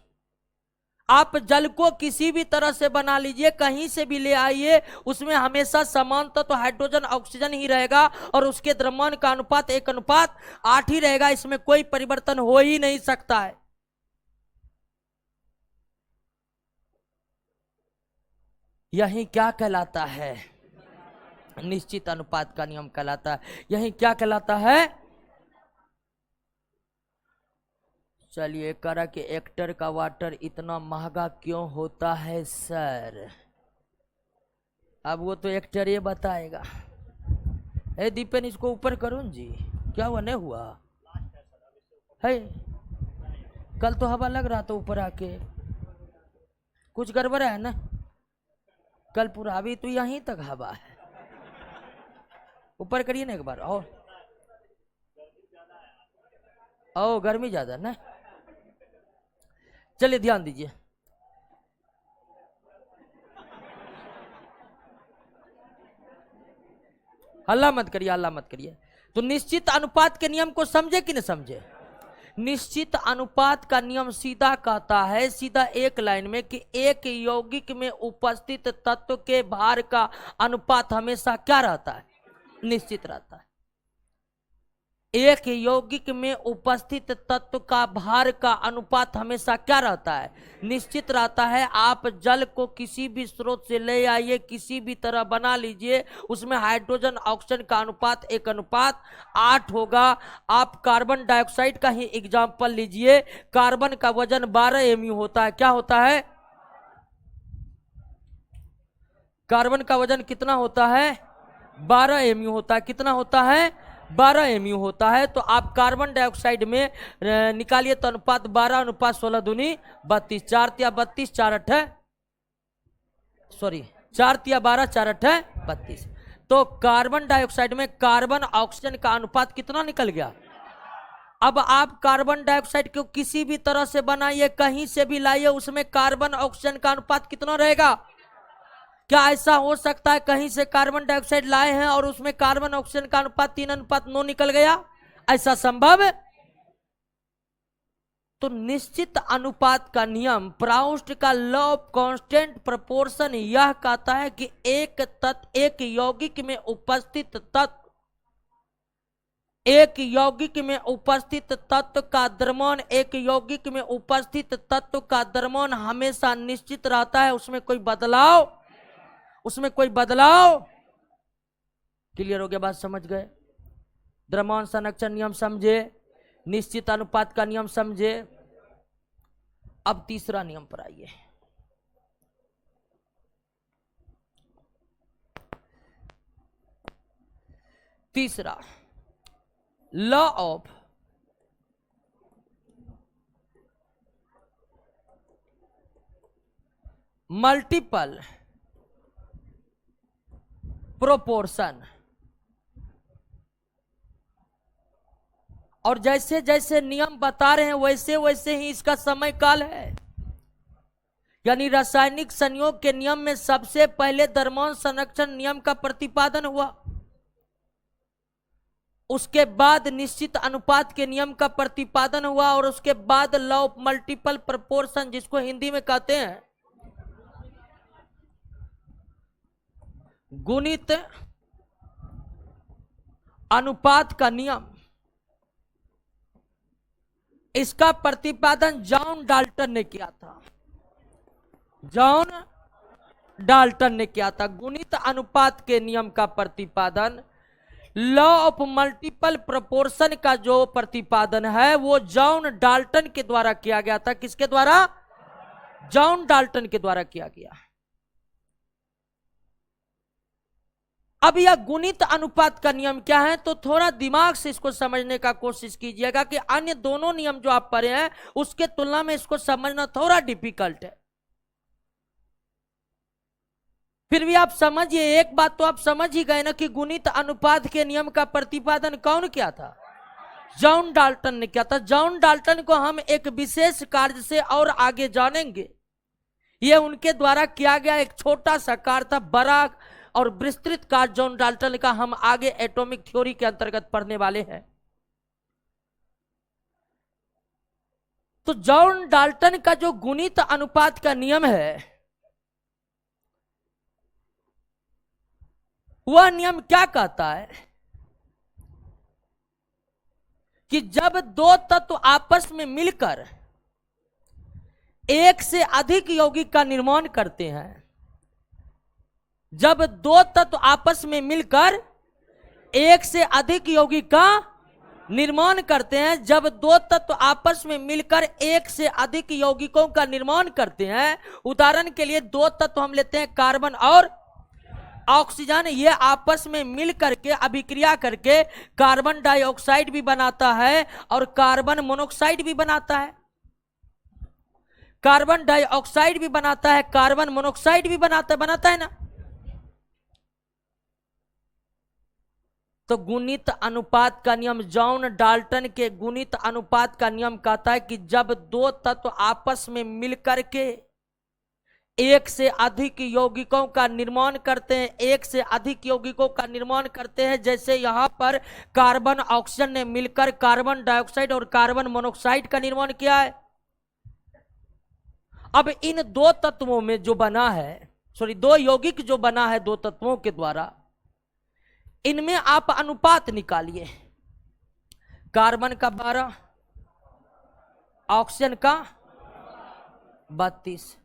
आप जल को किसी भी तरह से बना लीजिए, कहीं से भी ले आइए, उसमें हमेशा समान तत्व हाइड्रोजन ऑक्सीजन ही रहेगा और उसके द्रव्यमान का अनुपात 1:8 ही रहेगा। इसमें कोई परिवर्तन हो ही नहीं सकता है। यही क्या कहलाता है, निश्चित अनुपात का नियम कहलाता है। यही क्या कहलाता है, चलिए करा कि एक्टर का वाटर इतना महंगा क्यों होता है सर? अब वो तो एक्टर ये बताएगा। ए दीपेन, इसको ऊपर करो जी, क्या हुआ, नहीं हुआ है? कल तो हवा लग रहा था ऊपर आके, कुछ गड़बड़ है ना? कल पूरा, अभी तो यहीं तक हवा है। ऊपर करिए ना एक बार। ओ गर्मी ज्यादा ना, चलिए ध्यान दीजिए। हल्ला मत करिए, हल्ला मत करिए। तो निश्चित अनुपात के नियम को समझे कि नहीं समझे? निश्चित अनुपात का नियम सीधा कहता है, सीधा एक लाइन में, कि एक यौगिक में उपस्थित तत्व के भार का अनुपात हमेशा क्या रहता है, निश्चित रहता है। एक यौगिक में उपस्थित तत्व का भार का अनुपात हमेशा क्या रहता है, निश्चित रहता है। आप जल को किसी भी स्रोत से ले आइए, किसी भी तरह बना लीजिए, उसमें हाइड्रोजन ऑक्सीजन का अनुपात 1:8 होगा। आप कार्बन डाइऑक्साइड का ही एग्जाम्पल लीजिए। कार्बन का वजन 12 एमयू होता है। क्या होता है, कार्बन का वजन कितना होता है, 12 एमयू होता है। कितना होता है, 12 एमयू होता है। तो आप कार्बन डाइऑक्साइड में निकालिए तो अनुपात 12:16 दूनी 32, 4 तिया 32, 4 अट्ठे, सॉरी 4 तिया 12, 4 अट्ठे 32। तो कार्बन डाइऑक्साइड में कार्बन ऑक्सीजन का अनुपात कितना निकल गया। अब आप कार्बन डाइऑक्साइड को किसी भी तरह से बनाइए, कहीं से भी लाइए, उसमें कार्बन ऑक्सीजन का अनुपात कितना रहेगा। क्या ऐसा हो सकता है कहीं से कार्बन डाइऑक्साइड लाए हैं और उसमें कार्बन ऑक्सीजन का अनुपात 3:9 निकल गया? ऐसा संभव है? तो निश्चित अनुपात का नियम, प्राउस्ट का लॉ ऑफ कांस्टेंट प्रोपोर्शन, यह कहता है कि एक तत्व, एक यौगिक में उपस्थित तत्व, एक यौगिक में उपस्थित तत्व का द्रव्यमान, एक यौगिक में उपस्थित तत्व का द्रव्यमान हमेशा निश्चित रहता है, उसमें कोई बदलाव, उसमें कोई बदलाव। क्लियर हो गया, बात समझ गए? द्रव्यमान संरक्षण नियम समझे, निश्चित अनुपात का नियम समझे। अब तीसरा नियम पर आइए। तीसरा, लॉ ऑफ मल्टीपल प्रोपोर्शन। और जैसे जैसे नियम बता रहे हैं वैसे वैसे ही इसका समय काल है। यानी रासायनिक संयोग के नियम में सबसे पहले द्रव्यमान संरक्षण नियम का प्रतिपादन हुआ, उसके बाद निश्चित अनुपात के नियम का प्रतिपादन हुआ, और उसके बाद लॉ ऑफ मल्टीपल प्रोपोर्शन, जिसको हिंदी में कहते हैं गुणित अनुपात का नियम, इसका प्रतिपादन जॉन डाल्टन ने किया था। जॉन डाल्टन ने किया था। गुणित अनुपात के नियम का प्रतिपादन, लॉ ऑफ मल्टीपल प्रोपोर्शन का जो प्रतिपादन है वो जॉन डाल्टन के द्वारा किया गया था। किसके द्वारा? जॉन डाल्टन के द्वारा किया गया। अब यह गुणित अनुपात का नियम क्या है, तो थोड़ा दिमाग से इसको समझने का कोशिश कीजिएगा कि अन्य दोनों नियम जो आप पढ़े हैं उसके तुलना में इसको समझना थोड़ा डिफिकल्ट है। फिर भी आप समझिए, एक बात तो आप समझ ही गए ना कि गुणित अनुपात के नियम का प्रतिपादन कौन किया था? जॉन डाल्टन ने किया था। जॉन डाल्टन को हम एक विशेष कार्य से और आगे जानेंगे। यह उनके द्वारा किया गया एक छोटा सा कार्य था। बड़ा और विस्तृत कार्य जॉन डाल्टन का हम आगे एटॉमिक थ्योरी के अंतर्गत पढ़ने वाले हैं। तो जॉन डाल्टन का जो गुणित अनुपात का नियम है, वह नियम क्या कहता है कि जब दो तत्व आपस में मिलकर एक से अधिक यौगिक का निर्माण करते हैं, जब दो तत्व आपस में मिलकर एक से अधिक यौगिक का निर्माण करते हैं, जब दो तत्व आपस में मिलकर एक से अधिक यौगिकों का निर्माण करते हैं, उदाहरण के लिए दो तत्व हम लेते हैं कार्बन और ऑक्सीजन, ये आपस में मिल करके अभिक्रिया करके कार्बन डाइऑक्साइड भी बनाता है और कार्बन मोनोऑक्साइड भी बनाता है। कार्बन डाइऑक्साइड भी बनाता है, कार्बन मोनोऑक्साइड भी बनाता है ना। तो गुणित अनुपात का नियम, जॉन डाल्टन के गुणित अनुपात का नियम कहता है कि जब दो तत्व आपस में मिलकर के एक से अधिक यौगिकों का निर्माण करते हैं, एक से अधिक यौगिकों का निर्माण करते हैं, जैसे यहां पर कार्बन ऑक्सीजन ने मिलकर कार्बन डाइऑक्साइड और कार्बन मोनोऑक्साइड का निर्माण किया है। अब इन दो तत्वों में जो बना है, दो यौगिक जो बना है दो तत्वों के द्वारा, इनमें आप अनुपात निकालिए। कार्बन का 12, ऑक्सीजन का 32,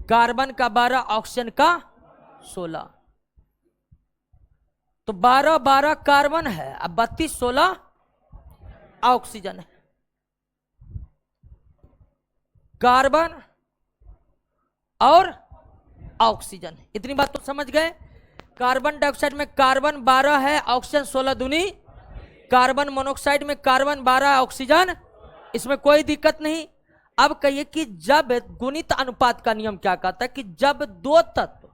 कार्बन का 12, ऑक्सीजन का 16। तो 12 कार्बन है, अब 32 ऑक्सीजन है। कार्बन और ऑक्सीजन, इतनी बात तो समझ गए। कार्बन डाइऑक्साइड में कार्बन 12 है, ऑक्सीजन 16 दूनी, कार्बन मोनोऑक्साइड में कार्बन 12 ऑक्सीजन, इसमें कोई दिक्कत नहीं। अब कहिए कि जब गुणित अनुपात का नियम क्या कहता है कि जब दो तत्व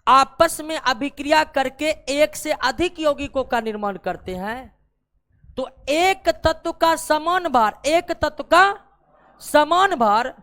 आपस में अभिक्रिया करके एक से अधिक यौगिकों का निर्माण करते हैं, तो एक तत्व का समान भार, एक तत्व का समान भार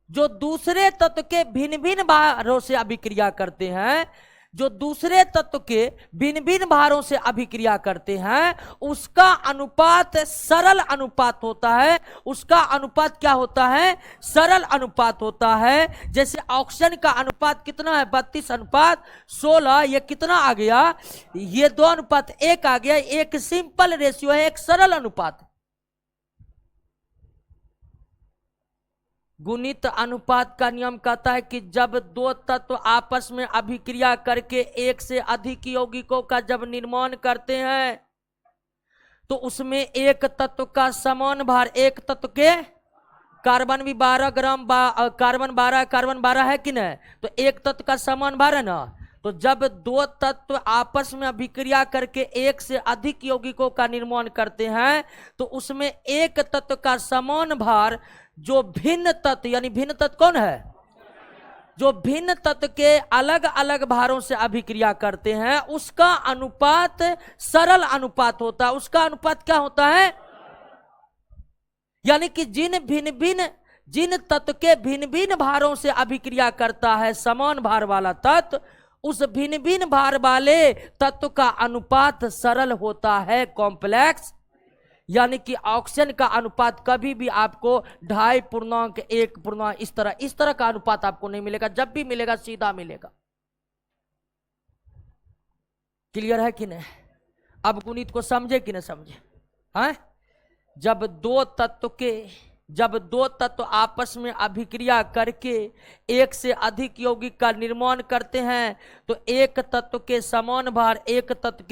जो दूसरे तत्व के भिन्न भिन्न भारों से अभिक्रिया करते हैं, जो दूसरे तत्व के भिन्न भिन्न भारों से अभिक्रिया करते हैं, उसका अनुपात सरल अनुपात होता है। उसका अनुपात क्या होता है? सरल अनुपात होता है। जैसे ऑक्सीजन का अनुपात कितना है? 32:16। ये कितना आ गया? ये 2:1 आ गया। एक सिंपल रेशियो है, एक सरल अनुपात। गुणित अनुपात का नियम कहता है कि जब दो तत्व आपस में अभिक्रिया करके एक से अधिक यौगिकों का जब निर्माण करते हैं, तो उसमें एक तत्व का समान भार, एक तत्व के कार्बन भी 12 ग्राम, कार्बन 12 है कि नहीं, तो एक तत्व का समान भार है ना, तो जब दो तत्व आपस में अभिक्रिया करके एक से अधिक यौगिकों का निर्माण करते हैं तो उसमें एक तत्व का समान भार जो भिन्न तत्व, यानी भिन्न तत्व कौन है, जो भिन्न तत्व के अलग अलग भारों से अभिक्रिया करते हैं, उसका अनुपात सरल अनुपात होता है। उसका अनुपात क्या होता है, यानी कि जिन तत्व के भिन्न भिन्न भारों से अभिक्रिया करता है समान भार वाला तत्व, उस भिन्न भिन्न भार वाले तत्व का अनुपात सरल होता है, कॉम्प्लेक्स। यानी कि ऑक्सीजन का अनुपात कभी भी आपको 2.5:1 इस तरह का अनुपात आपको नहीं मिलेगा। जब भी मिलेगा सीधा मिलेगा। क्लियर है कि नहीं? अब गुणित को समझे कि नहीं समझे? हैं? जब दो तत्व आपस में अभिक्रिया करके एक से अधिक यौगिक का निर्माण करते हैं तो एक तत्व के समान भार एक तत्व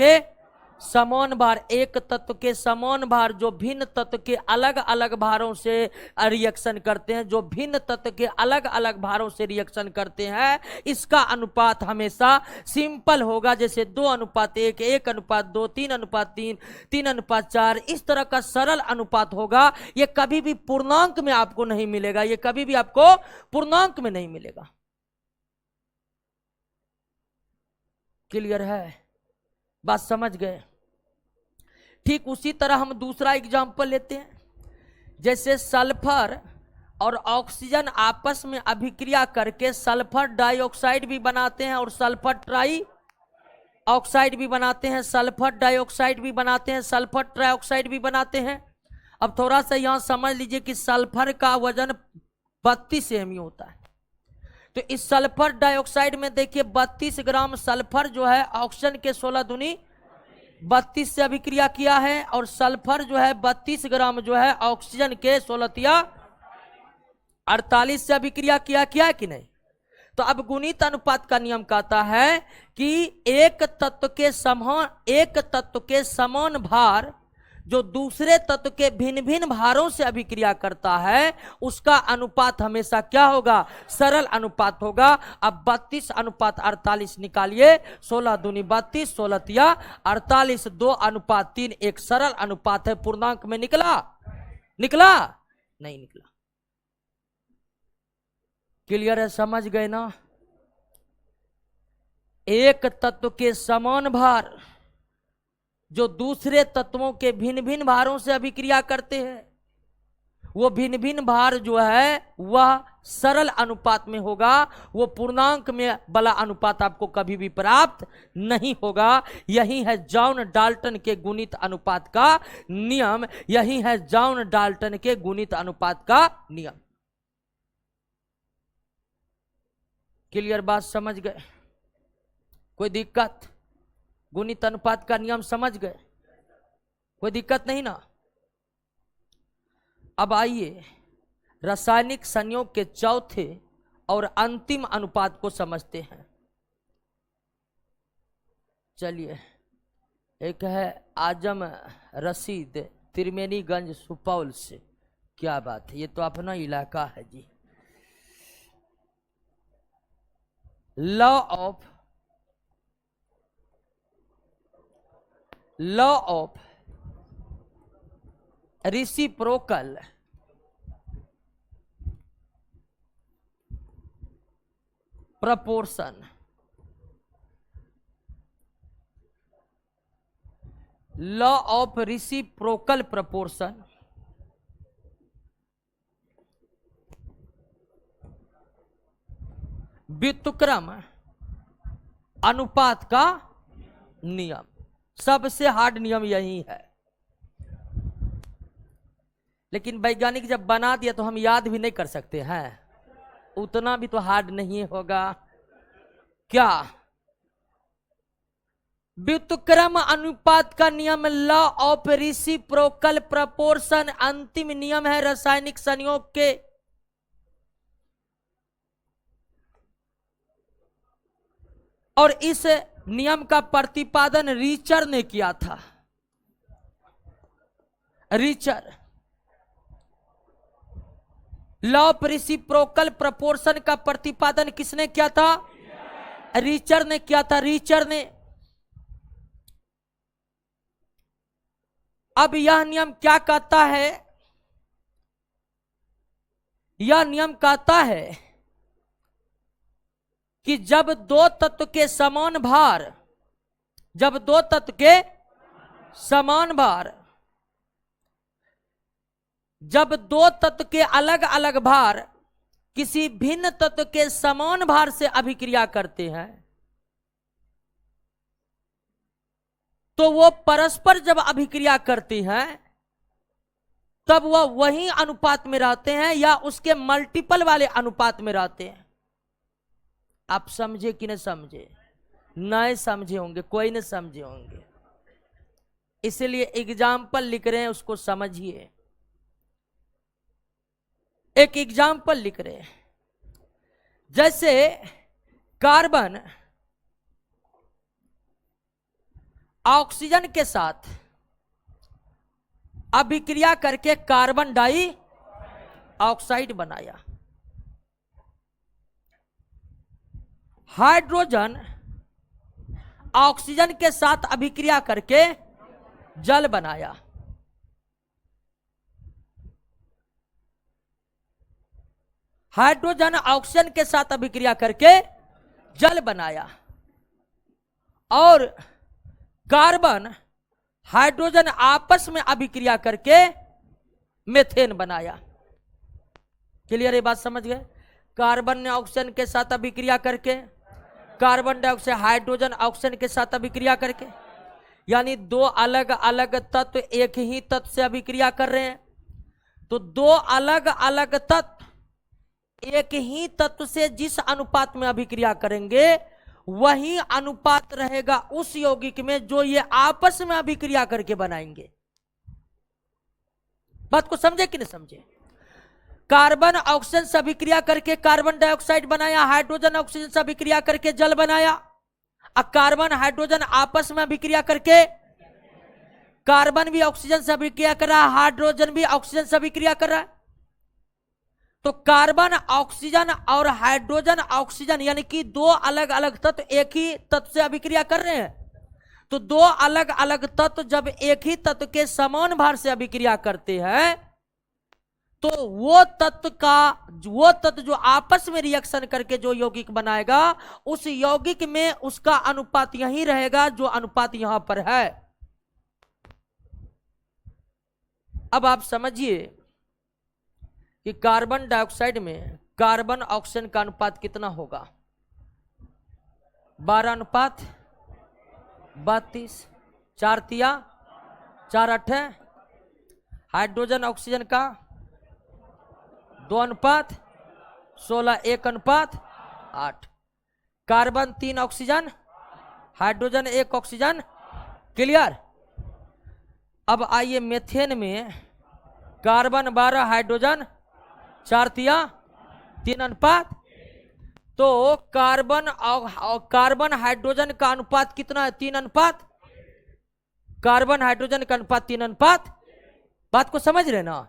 के समान भार जो भिन्न तत्व के अलग अलग भारों से रिएक्शन करते हैं, जो भिन्न तत्व के अलग अलग भारों से रिएक्शन करते हैं, इसका अनुपात हमेशा सिंपल होगा। जैसे 2:1, 1:2, 3:3, 3:4, इस तरह का सरल अनुपात होगा। ये कभी भी पूर्णांक में आपको नहीं मिलेगा, ये कभी भी आपको पूर्णांक में नहीं मिलेगा। क्लियर है? बात समझ गए? ठीक उसी तरह हम दूसरा एग्जांपल लेते हैं। जैसे सल्फर और ऑक्सीजन आपस में अभिक्रिया करके सल्फर डाइऑक्साइड भी बनाते हैं और सल्फर ट्राई ऑक्साइड भी बनाते हैं, सल्फर डाइऑक्साइड भी बनाते हैं, सल्फर ट्राइऑक्साइड भी बनाते हैं। अब थोड़ा सा यहां समझ लीजिए कि सल्फर का वजन 32 mU होता है। तो इस सल्फर डाइऑक्साइड में देखिए 32 ग्राम सल्फर जो है ऑक्सीजन के 16 दूनी 32 से अभिक्रिया किया है, और सल्फर जो है 32 ग्राम जो है ऑक्सीजन के 16 48 से अभिक्रिया किया कि नहीं? तो अब गुणित अनुपात का नियम कहता है कि एक तत्व के समान भार जो दूसरे तत्व के भिन्न भिन्न भारों से अभिक्रिया करता है, उसका अनुपात हमेशा क्या होगा? सरल अनुपात होगा। अब 32:48 निकालिए, 16 दूनी 32, 16 48, 2:3, एक सरल अनुपात है। पूर्णांक में निकला नहीं निकला। क्लियर है? समझ गए ना? एक तत्व के समान भार जो दूसरे तत्वों के भिन्न भिन्न भारों से अभिक्रिया करते हैं, वो भिन्न भिन्न भार जो है वह सरल अनुपात में होगा। वो पूर्णांक में वाला अनुपात आपको कभी भी प्राप्त नहीं होगा। यही है जॉन डाल्टन के गुणित अनुपात का नियम। यही है जॉन डाल्टन के गुणित अनुपात का नियम। क्लियर? बात समझ गए? कोई दिक्कत? गुणित अनुपात का नियम समझ गए? कोई दिक्कत नहीं ना? अब आइए रासायनिक संयोग के चौथे और अंतिम अनुपात को समझते हैं। चलिए, एक है आजम रशीद, त्रिवेणीगंज, सुपौल से। क्या बात है, ये तो अपना इलाका है जी। Law of reciprocal proportion. Law of reciprocal proportion व्युत्क्रम अनुपात का नियम। सबसे हार्ड नियम यही है, लेकिन वैज्ञानिक जब बना दिया तो हम याद भी नहीं कर सकते हैं। उतना भी तो हार्ड नहीं होगा क्या? व्युत्क्रम अनुपात का नियम, लॉ ऑफ रेसिप्रोकल प्रपोर्शन, अंतिम नियम है रासायनिक संयोग के। और इस नियम का प्रतिपादन रीचर ने किया था। Richer law of reciprocal proportion का प्रतिपादन किसने किया था? रीचर ने किया था, रीचर ने। अब यह नियम क्या कहता है? यह नियम कहता है कि जब दो तत्व के समान भार, जब दो तत्व के समान भार, जब दो तत्व के अलग अलग भार किसी भिन्न तत्व के समान भार से अभिक्रिया करते हैं, तो वो परस्पर जब अभिक्रिया करती हैं तब वह वही अनुपात में रहते हैं या उसके मल्टीपल वाले अनुपात में रहते हैं। आप समझे कि नहीं समझे? नहीं समझे होंगे, कोई नहीं समझे होंगे, इसलिए एग्जाम्पल लिख रहे हैं, उसको समझिए। एक एग्जाम्पल लिख रहे हैं, जैसे कार्बन ऑक्सीजन के साथ अभिक्रिया करके कार्बन डाई ऑक्साइड बनाया, हाइड्रोजन ऑक्सीजन के साथ अभिक्रिया करके जल बनाया, हाइड्रोजन ऑक्सीजन के साथ अभिक्रिया करके जल बनाया, और कार्बन हाइड्रोजन आपस में अभिक्रिया करके मेथेन बनाया। क्लियर? ये बात समझ गए? कार्बन ने ऑक्सीजन के साथ अभिक्रिया करके, कार्बन डाइऑक्साइड हाइड्रोजन ऑक्सीजन के साथ अभिक्रिया करके, यानी दो अलग अलग तत्व एक ही तत्व से अभिक्रिया कर रहे हैं। तो दो अलग अलग तत्व एक ही तत्व से जिस अनुपात में अभिक्रिया करेंगे वही अनुपात रहेगा उस यौगिक में जो ये आपस में अभिक्रिया करके बनाएंगे। बात को समझे कि नहीं समझे? कार्बन ऑक्सीजन से अभिक्रिया करके कार्बन डाइऑक्साइड बनाया, हाइड्रोजन ऑक्सीजन से अभिक्रिया करके जल बनाया। अब कार्बन हाइड्रोजन आपस में अभिक्रिया करके, कार्बन भी ऑक्सीजन से अभिक्रिया कर रहा है, हाइड्रोजन भी ऑक्सीजन से अभिक्रिया कर रहा है। तो कार्बन ऑक्सीजन और हाइड्रोजन ऑक्सीजन यानी कि दो अलग अलग तत्व एक ही तत्व से अभिक्रिया कर रहे हैं। तो दो अलग अलग तत्व जब एक ही तत्व के समान भार से अभिक्रिया करते हैं तो वो तत्व जो आपस में रिएक्शन करके जो यौगिक बनाएगा उस यौगिक में उसका अनुपात यही रहेगा जो अनुपात यहां पर है। अब आप समझिए कि कार्बन डाइऑक्साइड में कार्बन ऑक्सीजन का अनुपात कितना होगा? 12:32, 4 तिया 4 8। हाइड्रोजन ऑक्सीजन का 2:16, 1:8। Carbon 3 oxygen, hydrogen 1 oxygen. Clear? अब आइए मेथेन में कार्बन 12, हाइड्रोजन 4 तिया 3:। तो कार्बन हाइड्रोजन का अनुपात कितना है? 3:। कार्बन हाइड्रोजन का अनुपात 3:। बात को समझ रहे ना?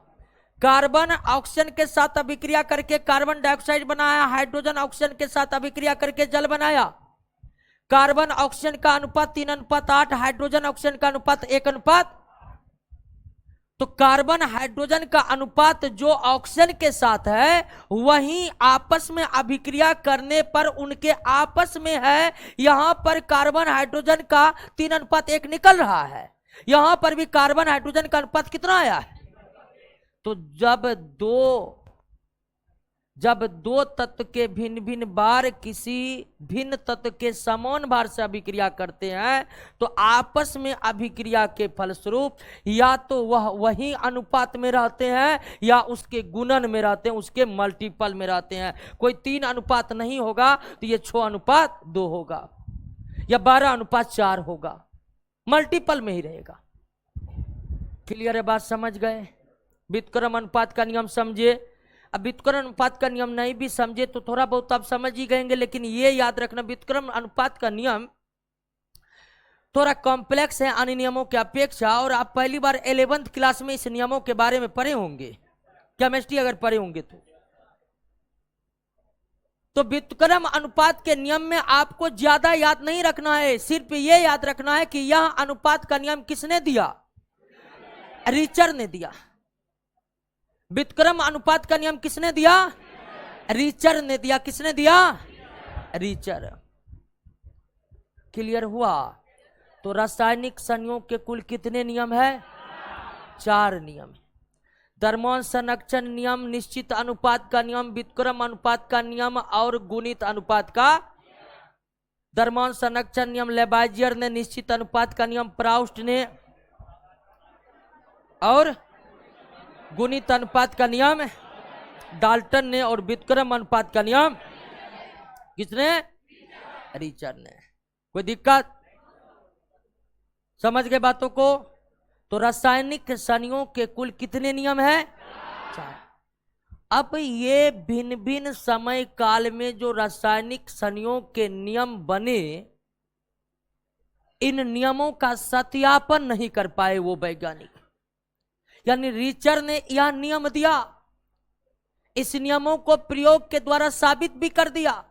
कार्बन ऑक्सीजन के साथ अभिक्रिया करके कार्बन डाइऑक्साइड बनाया, हाइड्रोजन ऑक्सीजन के साथ अभिक्रिया करके जल बनाया। कार्बन ऑक्सीजन का अनुपात 3:8, हाइड्रोजन ऑक्सीजन का अनुपात 1:। तो कार्बन हाइड्रोजन का अनुपात जो ऑक्सीजन के साथ है वही आपस में अभिक्रिया करने पर उनके आपस में है। यहां पर कार्बन हाइड्रोजन का 3:1 निकल रहा है, यहां पर भी कार्बन हाइड्रोजन का अनुपात कितना आया है? तो जब दो तत्व के भिन्न भिन्न बार किसी भिन्न तत्व के समान भार से अभिक्रिया करते हैं तो आपस में अभिक्रिया के फलस्वरूप या तो वह वही अनुपात में रहते हैं या उसके गुणन में रहते हैं, उसके मल्टीपल में रहते हैं। कोई 3 अनुपात नहीं होगा तो ये 6:2 होगा या 12:4 होगा, मल्टीपल में ही रहेगा। क्लियर है? बात समझ गए? व्युत्क्रम अनुपात का नियम समझिए। अब व्युत्क्रम अनुपात का नियम नहीं भी समझे तो थोड़ा बहुत आप समझ ही गएंगे, लेकिन ये याद रखना व्युत्क्रम अनुपात का नियम थोड़ा कॉम्प्लेक्स है अन्य नियमों की अपेक्षा। और आप पहली बार 11th क्लास में इस नियमों के बारे में पढ़े होंगे, केमिस्ट्री अगर पढ़े होंगे तो। तो व्युत्क्रम अनुपात के नियम में आपको ज्यादा याद नहीं रखना है, सिर्फ ये याद रखना है कि यह अनुपात का नियम किसने दिया? रीचर ने दिया। व्युत्क्रम अनुपात का नियम किसने दिया? रीचर ने दिया। किसने दिया? रीचर। क्लियर हुआ? तो रासायनिक संयोग के कुल कितने नियम है? 4 नियम। द्रव्यमान संरक्षण नियम, निश्चित अनुपात का नियम, व्युत्क्रम अनुपात का नियम और गुणित अनुपात का। द्रव्यमान संरक्षण नियम लेबाइजियर ने, निश्चित अनुपात का नियम प्राउस्ट ने, और गुणित अनुपात का नियम डाल्टन ने, और व्युत्क्रम अनुपात का नियम किसने? रीचर ने। कोई दिक्कत? समझ गए बातों को? तो रासायनिक संयोग के कुल कितने नियम है? 4। अब ये भिन्न भिन्न समय काल में जो रासायनिक संयोग के नियम बने, इन नियमों का सत्यापन नहीं कर पाए वो वैज्ञानिक। यानी रीचर ने यह नियम दिया, इस नियमों को प्रयोग के द्वारा साबित भी कर दिया,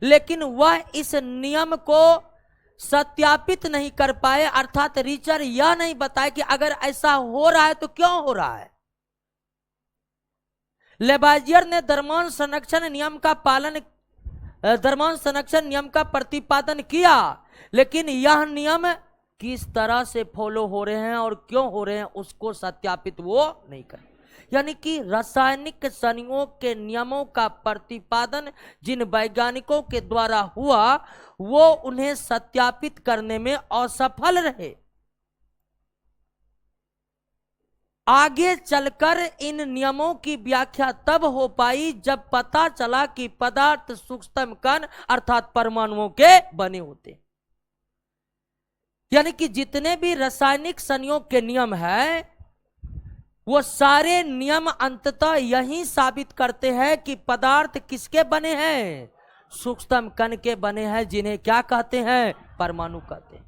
लेकिन वह इस नियम को सत्यापित नहीं कर पाए। अर्थात रीचर यह नहीं बताए कि अगर ऐसा हो रहा है तो क्यों हो रहा है। लेबाइजियर ने द्रव्यमान संरक्षण नियम का पालन, द्रव्यमान संरक्षण नियम का प्रतिपादन किया, लेकिन यह नियम किस तरह से फॉलो हो रहे हैं और क्यों हो रहे हैं उसको सत्यापित वो नहीं कर। यानी कि रासायनिक संयोग के नियमों का प्रतिपादन जिन वैज्ञानिकों के द्वारा हुआ, वो उन्हें सत्यापित करने में असफल रहे। आगे चलकर इन नियमों की व्याख्या तब हो पाई जब पता चला कि पदार्थ सूक्ष्म कण अर्थात परमाणुओं के बने होते। यानी कि जितने भी रासायनिक संयोग के नियम हैं, वो सारे नियम अंततः यही साबित करते हैं कि पदार्थ किसके बने हैं? सूक्ष्म कण के बने हैं, जिन्हें क्या कहते हैं? परमाणु कहते हैं।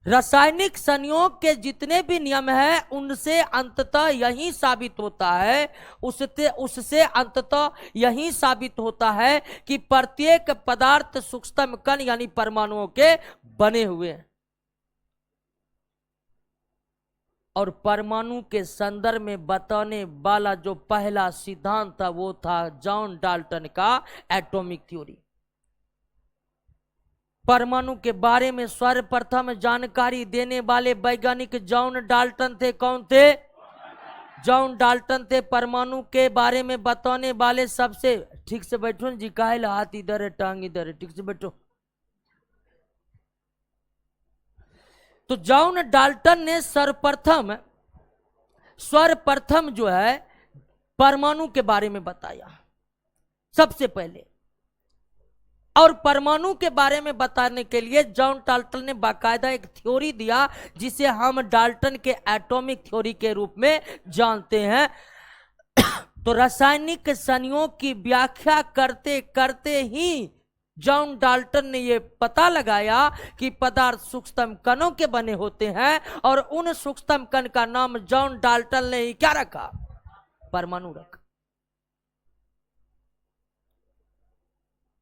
रासायनिक संयोग के जितने भी नियम हैं, उनसे अंततः यही साबित होता है, उससे अंततः यही साबित होता है कि प्रत्येक पदार्थ सूक्ष्म कण यानी परमाणुओं के बने हुए हैं। और परमाणु के संदर्भ में बताने वाला जो पहला सिद्धांत था वो था जॉन डाल्टन का एटॉमिक थ्योरी। परमाणु के बारे में सर्वप्रथम जानकारी देने वाले वैज्ञानिक जॉन डाल्टन थे। कौन थे? जॉन डाल्टन थे। परमाणु के बारे में बताने वाले सबसे, ठीक से बैठो जी, काहे हाथ इधर है टांग इधर है, ठीक से बैठो। तो जॉन डाल्टन ने सर्वप्रथम जो है परमाणु के बारे में बताया सबसे पहले। और परमाणु के बारे में बताने के लिए जॉन डाल्टन ने बाकायदा एक थ्योरी दिया, जिसे हम डाल्टन के एटॉमिक थ्योरी के रूप में जानते हैं। तो रासायनिक संयोग की व्याख्या करते करते ही जॉन डाल्टन ने यह पता लगाया कि पदार्थ सूक्ष्म कणों के बने होते हैं, और उन सूक्ष्म कण का नाम जॉन डाल्टन ने ही क्या रखा? परमाणु रखा।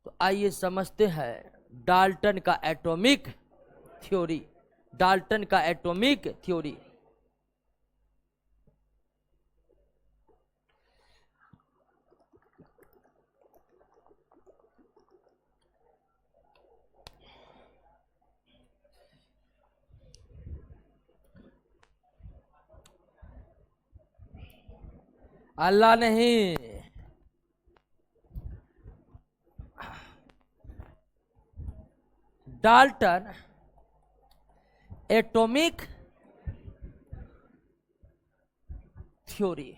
तो आइए समझते हैं डाल्टन का एटॉमिक थ्योरी। डाल्टन का एटॉमिक थ्योरी। अल्लाह नहीं, डाल्टन एटॉमिक थ्योरी।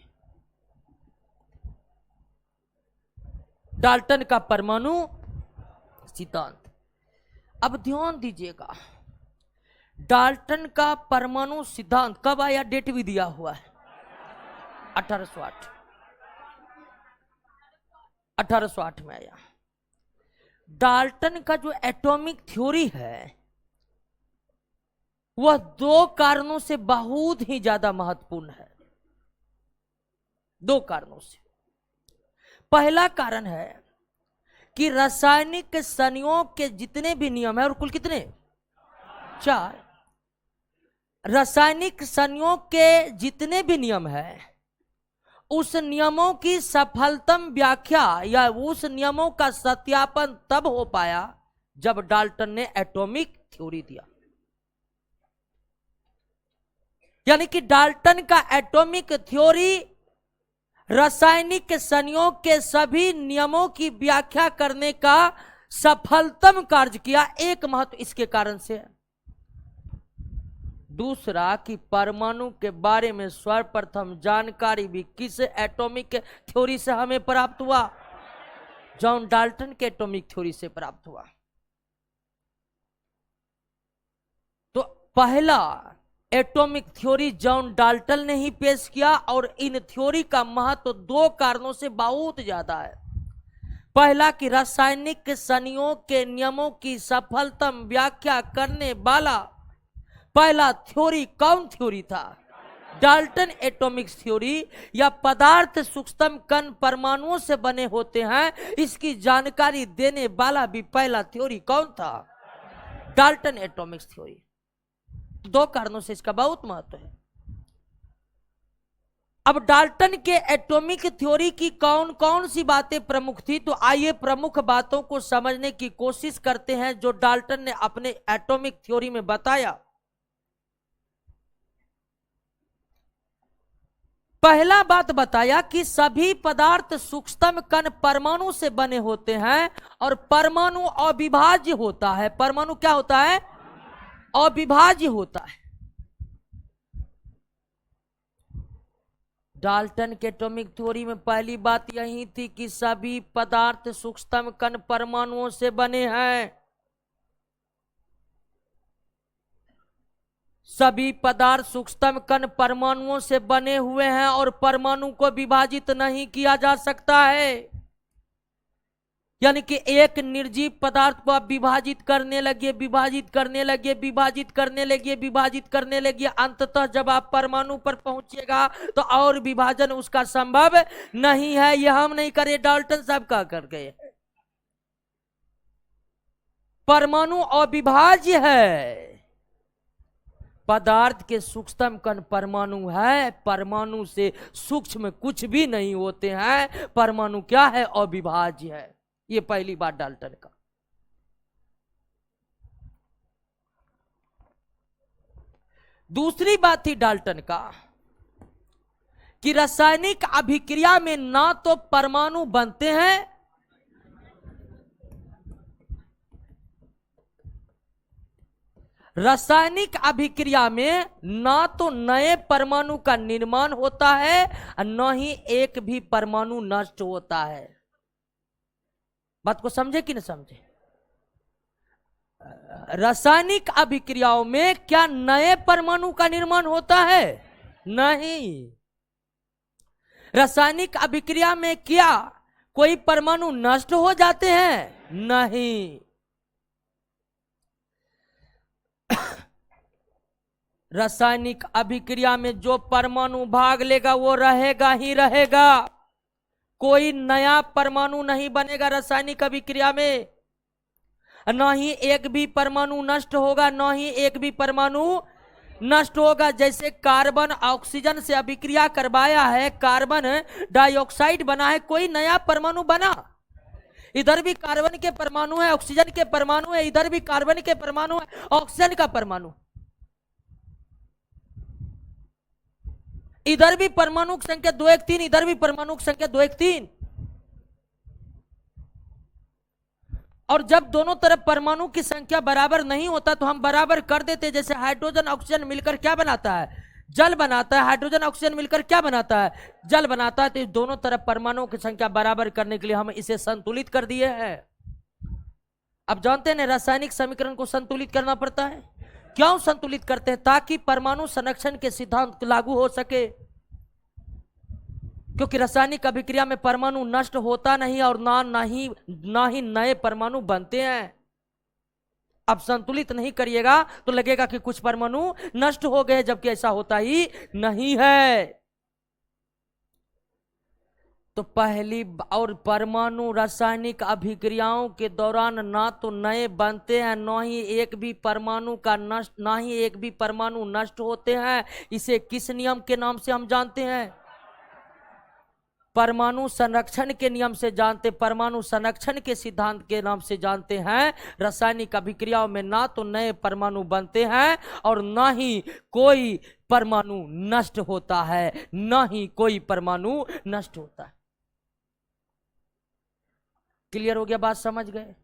डाल्टन का परमाणु सिद्धांत। अब ध्यान दीजिएगा, डाल्टन का परमाणु सिद्धांत कब आया? डेट भी दिया हुआ है, 1808। 1808 में आया। डाल्टन का जो एटॉमिक थ्योरी है वह 2 कारणों से बहुत ही ज्यादा महत्वपूर्ण है। 2 कारणों से। पहला कारण है कि रासायनिक संयोग के जितने भी नियम है, और कुल कितने, 4, रासायनिक संयोग के जितने भी नियम है, उस नियमों की सफलतम व्याख्या या उस नियमों का सत्यापन तब हो पाया जब डाल्टन ने एटॉमिक थ्योरी दिया। यानी कि डाल्टन का एटॉमिक थ्योरी रासायनिक संयोग के सभी नियमों की व्याख्या करने का सफलतम कार्य किया। एक महत्व इसके कारण से है। दूसरा कि परमाणु के बारे में सर्वप्रथम जानकारी भी किस एटॉमिक थ्योरी से हमें प्राप्त हुआ? जॉन डाल्टन के एटॉमिक थ्योरी से प्राप्त हुआ। तो पहला एटॉमिक थ्योरी जॉन डाल्टन ने ही पेश किया, और इन थ्योरी का महत्व 2 कारणों से बहुत ज्यादा है। पहला कि रासायनिक संयोग के नियमों की सफलतम व्याख्या करने वाला पहला थ्योरी कौन थ्योरी था? डाल्टन एटॉमिक थ्योरी, या पदार्थ सूक्ष्म कण परमाणुओं से बने होते हैं, इसकी जानकारी देने वाला भी पहला थ्योरी कौन था? Dalton atomic theory. 2 कारणों से इसका बहुत महत्व है। अब डाल्टन के एटॉमिक थ्योरी की कौन कौन सी बातें प्रमुख थी, तो आइए प्रमुख बातों को समझने की कोशिश करते हैं जो डाल्टन ने अपने एटॉमिक थ्योरी में बताया। पहला बात बताया कि सभी पदार्थ सूक्ष्म कण परमाणु से बने होते हैं, और परमाणु अविभाज्य होता है। परमाणु क्या होता है? अविभाज्य होता है। डाल्टन के एटॉमिक थ्योरी में पहली बात यही थी कि सभी पदार्थ सूक्ष्म कण परमाणुओं से बने हैं। सभी पदार्थ सूक्ष्म कण परमाणुओं से बने हुए हैं, और परमाणु को विभाजित नहीं किया जा सकता है। यानी कि एक निर्जीव पदार्थ को आप विभाजित करने लगे, विभाजित करने लगे, विभाजित करने लगे, विभाजित करने लगे, अंततः जब आप परमाणु पर पहुंचेगा तो और विभाजन उसका संभव नहीं है। यह हम नहीं करे, डाल्टन साहब का कर गए। परमाणु अविभाज्य है। पदार्थ के सूक्ष्म कण परमाणु है, परमाणु से सूक्ष्म कुछ भी नहीं होते हैं। परमाणु क्या है? अविभाज्य है। ये पहली बात डाल्टन का। दूसरी बात थी डाल्टन का कि रासायनिक अभिक्रिया में ना तो परमाणु बनते हैं, रासायनिक अभिक्रिया में ना तो नए परमाणु का निर्माण होता है, और न ही एक भी परमाणु नष्ट होता है। बात को समझे कि नहीं समझे? रासायनिक अभिक्रियाओं में क्या नए परमाणु का निर्माण होता है? नहीं। रासायनिक अभिक्रिया में क्या कोई परमाणु नष्ट हो जाते हैं? नहीं। रासायनिक अभिक्रिया में जो परमाणु भाग लेगा वो रहेगा ही रहेगा। कोई नया परमाणु नहीं बनेगा रासायनिक अभिक्रिया में। न ही एक भी परमाणु नष्ट होगा, न ही एक भी परमाणु नष्ट होगा। जैसे कार्बन ऑक्सीजन से अभिक्रिया करवाया है, कार्बन डाइऑक्साइड बना है, कोई नया परमाणु बना? इधर भी कार्बन के परमाणु है, ऑक्सीजन के परमाणु है, इधर भी कार्बन के परमाणु है, ऑक्सीजन का परमाणु। इधर भी परमाणु की संख्या 213, इधर भी परमाणु की संख्या 213। और जब दोनों तरफ परमाणु की संख्या बराबर नहीं होता तो हम बराबर कर देते। जैसे हाइड्रोजन ऑक्सीजन मिलकर क्या बनाता है? जल बनाता है। हाइड्रोजन ऑक्सीजन मिलकर क्या बनाता है? जल बनाता है। तो दोनों तरफ परमाणुओं की संख्या बराबर करने के लिए हम इसे संतुलित कर दिए हैं। अब जानते हैं रासायनिक समीकरण को संतुलित करना पड़ता है। क्यों संतुलित करते हैं? ताकि परमाणु संरक्षण के सिद्धांत लागू हो सके। क्योंकि रासायनिक अभिक्रिया में परमाणु नष्ट होता नहीं और ना ही नए परमाणु बनते हैं। अब संतुलित नहीं करिएगा तो लगेगा कि कुछ परमाणु नष्ट हो गए, जबकि ऐसा होता ही नहीं है। तो और परमाणु रासायनिक अभिक्रियाओं के दौरान ना तो नए बनते हैं, ना ही एक भी परमाणु नष्ट होते हैं। इसे किस नियम के नाम से हम जानते हैं? परमाणु संरक्षण के नियम से जानते, परमाणु संरक्षण के सिद्धांत के नाम से जानते हैं। रासायनिक अभिक्रियाओं में ना तो नए परमाणु बनते हैं और ना ही कोई परमाणु नष्ट होता है, ना ही कोई परमाणु नष्ट होता है। क्लियर हो गया? बात समझ गए?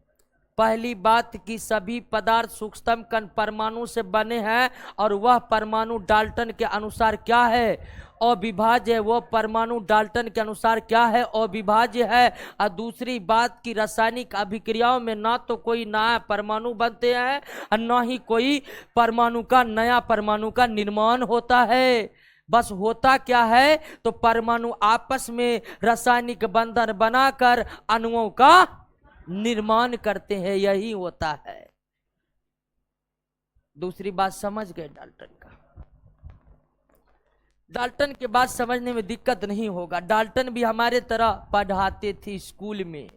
पहली बात कि सभी पदार्थ सूक्ष्मतम कण परमाणु से बने हैं और वह परमाणु डाल्टन के अनुसार क्या है? अविभाज्य है। वो परमाणु डाल्टन के अनुसार क्या है? अविभाज्य है। और दूसरी बात कि रासायनिक अभिक्रियाओं में ना तो कोई नया परमाणु बनते हैं और ना ही कोई नया परमाणु का निर्माण होता है। बस होता क्या है? तो परमाणु आपस में रासायनिक बंधन बनाकर अणुओं का निर्माण करते हैं, यही होता है। दूसरी बात समझ गए डाल्टन का? डाल्टन के बात समझने में दिक्कत नहीं होगा। डाल्टन भी हमारे तरह पढ़ाते थे स्कूल में।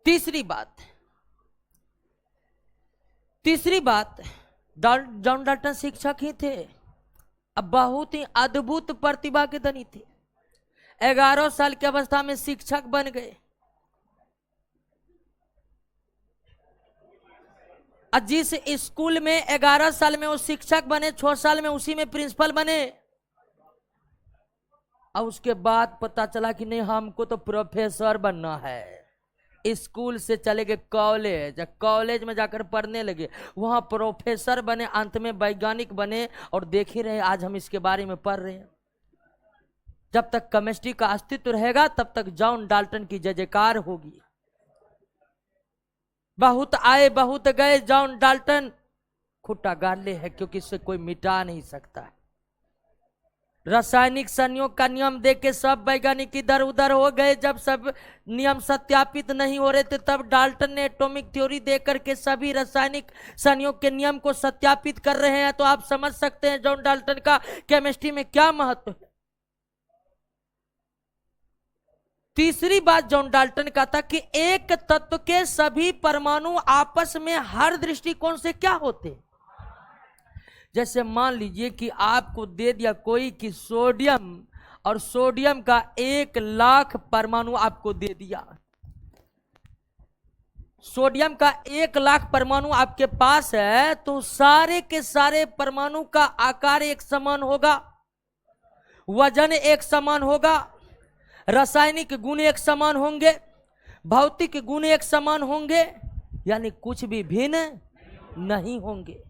तीसरी बात जॉन डाल्टन शिक्षक ही थे, अब बहुत ही अद्भुत प्रतिभा के धनी थे। 11 साल की अवस्था में शिक्षक बन गए। जिस स्कूल में 11 साल में वो शिक्षक बने, 6 साल में उसी में प्रिंसिपल बने। और उसके बाद पता चला कि नहीं, हमको तो प्रोफेसर बनना है। स्कूल से चले गए कॉलेज में जाकर पढ़ने लगे, वहां प्रोफेसर बने, अंत में वैज्ञानिक बने। और देख ही रहे आज हम इसके बारे में पढ़ रहे हैं। जब तक केमिस्ट्री का अस्तित्व रहेगा तब तक जॉन डाल्टन की जय जयकार होगी। बहुत आए बहुत गए, जॉन डाल्टन खुट्टा गाले है, क्योंकि इससे कोई मिटा नहीं सकता है। रासायनिक संयोग का नियम देख के सब वैज्ञानिक इधर उधर हो गए। जब सब नियम सत्यापित नहीं हो रहे थे तब डाल्टन ने एटॉमिक थ्योरी देकर के सभी रासायनिक संयोग के नियम को सत्यापित कर रहे हैं। तो आप समझ सकते हैं जॉन डाल्टन का केमिस्ट्री में क्या महत्व है। तीसरी बात जॉन डाल्टन का था कि एक तत्व के सभी परमाणु आपस में हर दृष्टिकोण से क्या होते। जैसे मान लीजिए कि आपको दे दिया कोई कि सोडियम, और सोडियम का 1,00,000 परमाणु आपको दे दिया। सोडियम का 1,00,000 परमाणु आपके पास है, तो सारे के सारे परमाणु का आकार एक समान होगा, वजन एक समान होगा, रासायनिक गुण एक समान होंगे, भौतिक गुण एक समान होंगे, यानी कुछ भी भिन्न नहीं होंगे।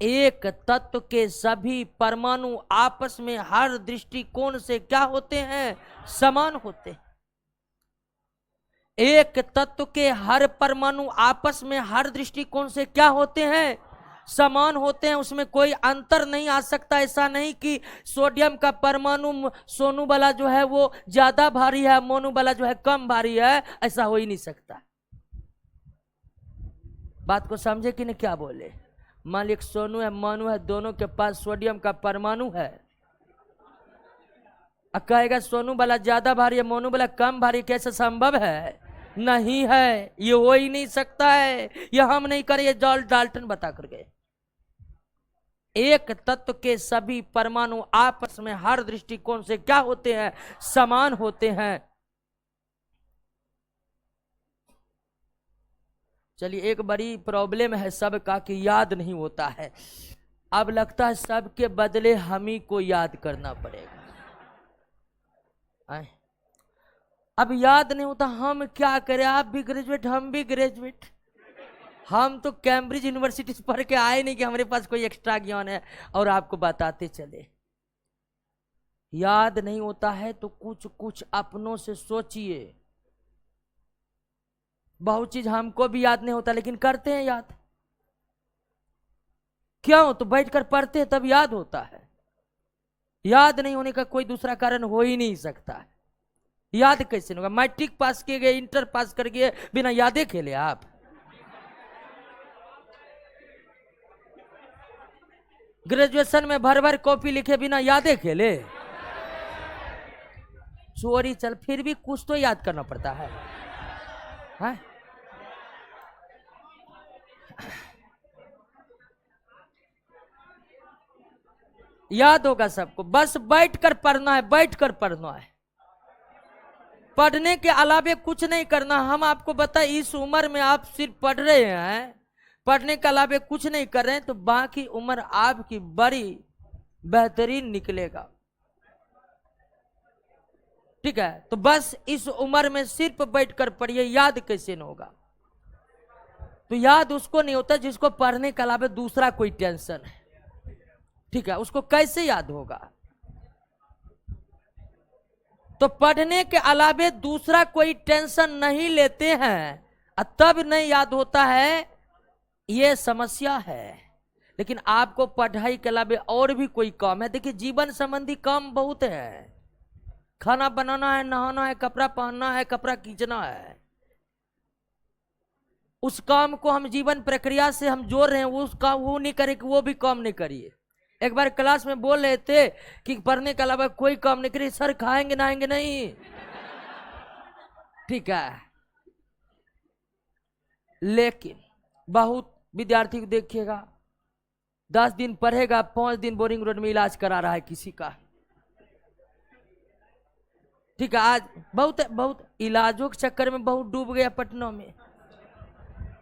एक तत्व के सभी परमाणु आपस में हर दृष्टिकोण से क्या होते हैं? समान होते हैं। एक तत्व के हर परमाणु आपस में हर दृष्टिकोण से क्या होते हैं? समान होते हैं। उसमें कोई अंतर नहीं आ सकता। ऐसा नहीं कि सोडियम का परमाणु सोनू वाला जो है वो ज्यादा भारी है, मोनू वाला जो है कम भारी है, ऐसा हो ही नहीं सकता। बात को समझे कि नहीं? क्या बोले? मान लीजिए सोनू है, मोनू है, दोनों के पास सोडियम का परमाणु है। कहेगा सोनू वाला ज्यादा भारी है, मोनू वाला कम भारी, कैसे संभव है? नहीं है, ये हो ही नहीं सकता है। ये हम नहीं करें, ये जॉन डाल्टन बता कर गए। एक तत्व के सभी परमाणु आपस में हर दृष्टिकोण से क्या होते हैं? समान होते हैं। चलिए, एक बड़ी प्रॉब्लम है सबका कि याद नहीं होता है। अब लगता है सबके बदले हम ही को याद करना पड़ेगा। अब याद नहीं होता, हम क्या करें? आप भी ग्रेजुएट, हम भी ग्रेजुएट। हम तो कैम्ब्रिज यूनिवर्सिटी से पढ़ के आए नहीं कि हमारे पास कोई एक्स्ट्रा ज्ञान है और आपको बताते चले। याद नहीं होता है तो कुछ कुछ अपनों से सोचिए। बहुत चीज हमको भी याद नहीं होता लेकिन करते हैं याद। क्यों? तो बैठकर पढ़ते हैं तब याद होता है। याद नहीं होने का कोई दूसरा कारण हो ही नहीं सकता है। याद कैसे होगा? मैट्रिक पास किए गए, इंटर पास कर गए, बिना यादे खेले आप? ग्रेजुएशन में भर भर कॉपी लिखे बिना यादें खेले, चोरी चल, फिर भी कुछ तो याद करना पड़ता है, हाँ? याद होगा सबको, बस बैठकर पढ़ना है, बैठकर पढ़ना है, पढ़ने के अलावे कुछ नहीं करना। हम आपको बताएं, इस उम्र में आप सिर्फ पढ़ रहे हैं, पढ़ने के अलावे कुछ नहीं कर रहे हैं, तो बाकी उम्र आपकी बड़ी बेहतरीन निकलेगा। ठीक है, तो बस इस उम्र में सिर्फ बैठकर पढ़िए। याद कैसे न होगा? तो याद उसको नहीं होता जिसको पढ़ने के अलावा दूसरा कोई टेंशन है। ठीक है, उसको कैसे याद होगा? तो पढ़ने के अलावे दूसरा कोई टेंशन नहीं लेते हैं, तब नहीं याद होता है, ये समस्या है। लेकिन आपको पढ़ाई के अलावे और भी कोई काम है। देखिए, जीवन संबंधी काम बहुत है, खाना बनाना है, नहाना है, कपड़ा पहनना है, कपड़ा खींचना है। उस काम को हम जीवन प्रक्रिया से हम जोड़ रहे हैं, उस काम वो नहीं करे कि वो भी काम नहीं करिए। एक बार क्लास में बोल रहे थे कि पढ़ने के अलावा कोई काम नहीं करिए, सर खाएंगे नहाएंगे नहीं। ठीक है, लेकिन बहुत विद्यार्थी को देखिएगा, 10 दिन पढ़ेगा, 5 दिन बोरिंग रोड में इलाज करा रहा है किसी का। ठीक है, आज बहुत इलाजों के चक्कर में बहुत डूब गया पटना में।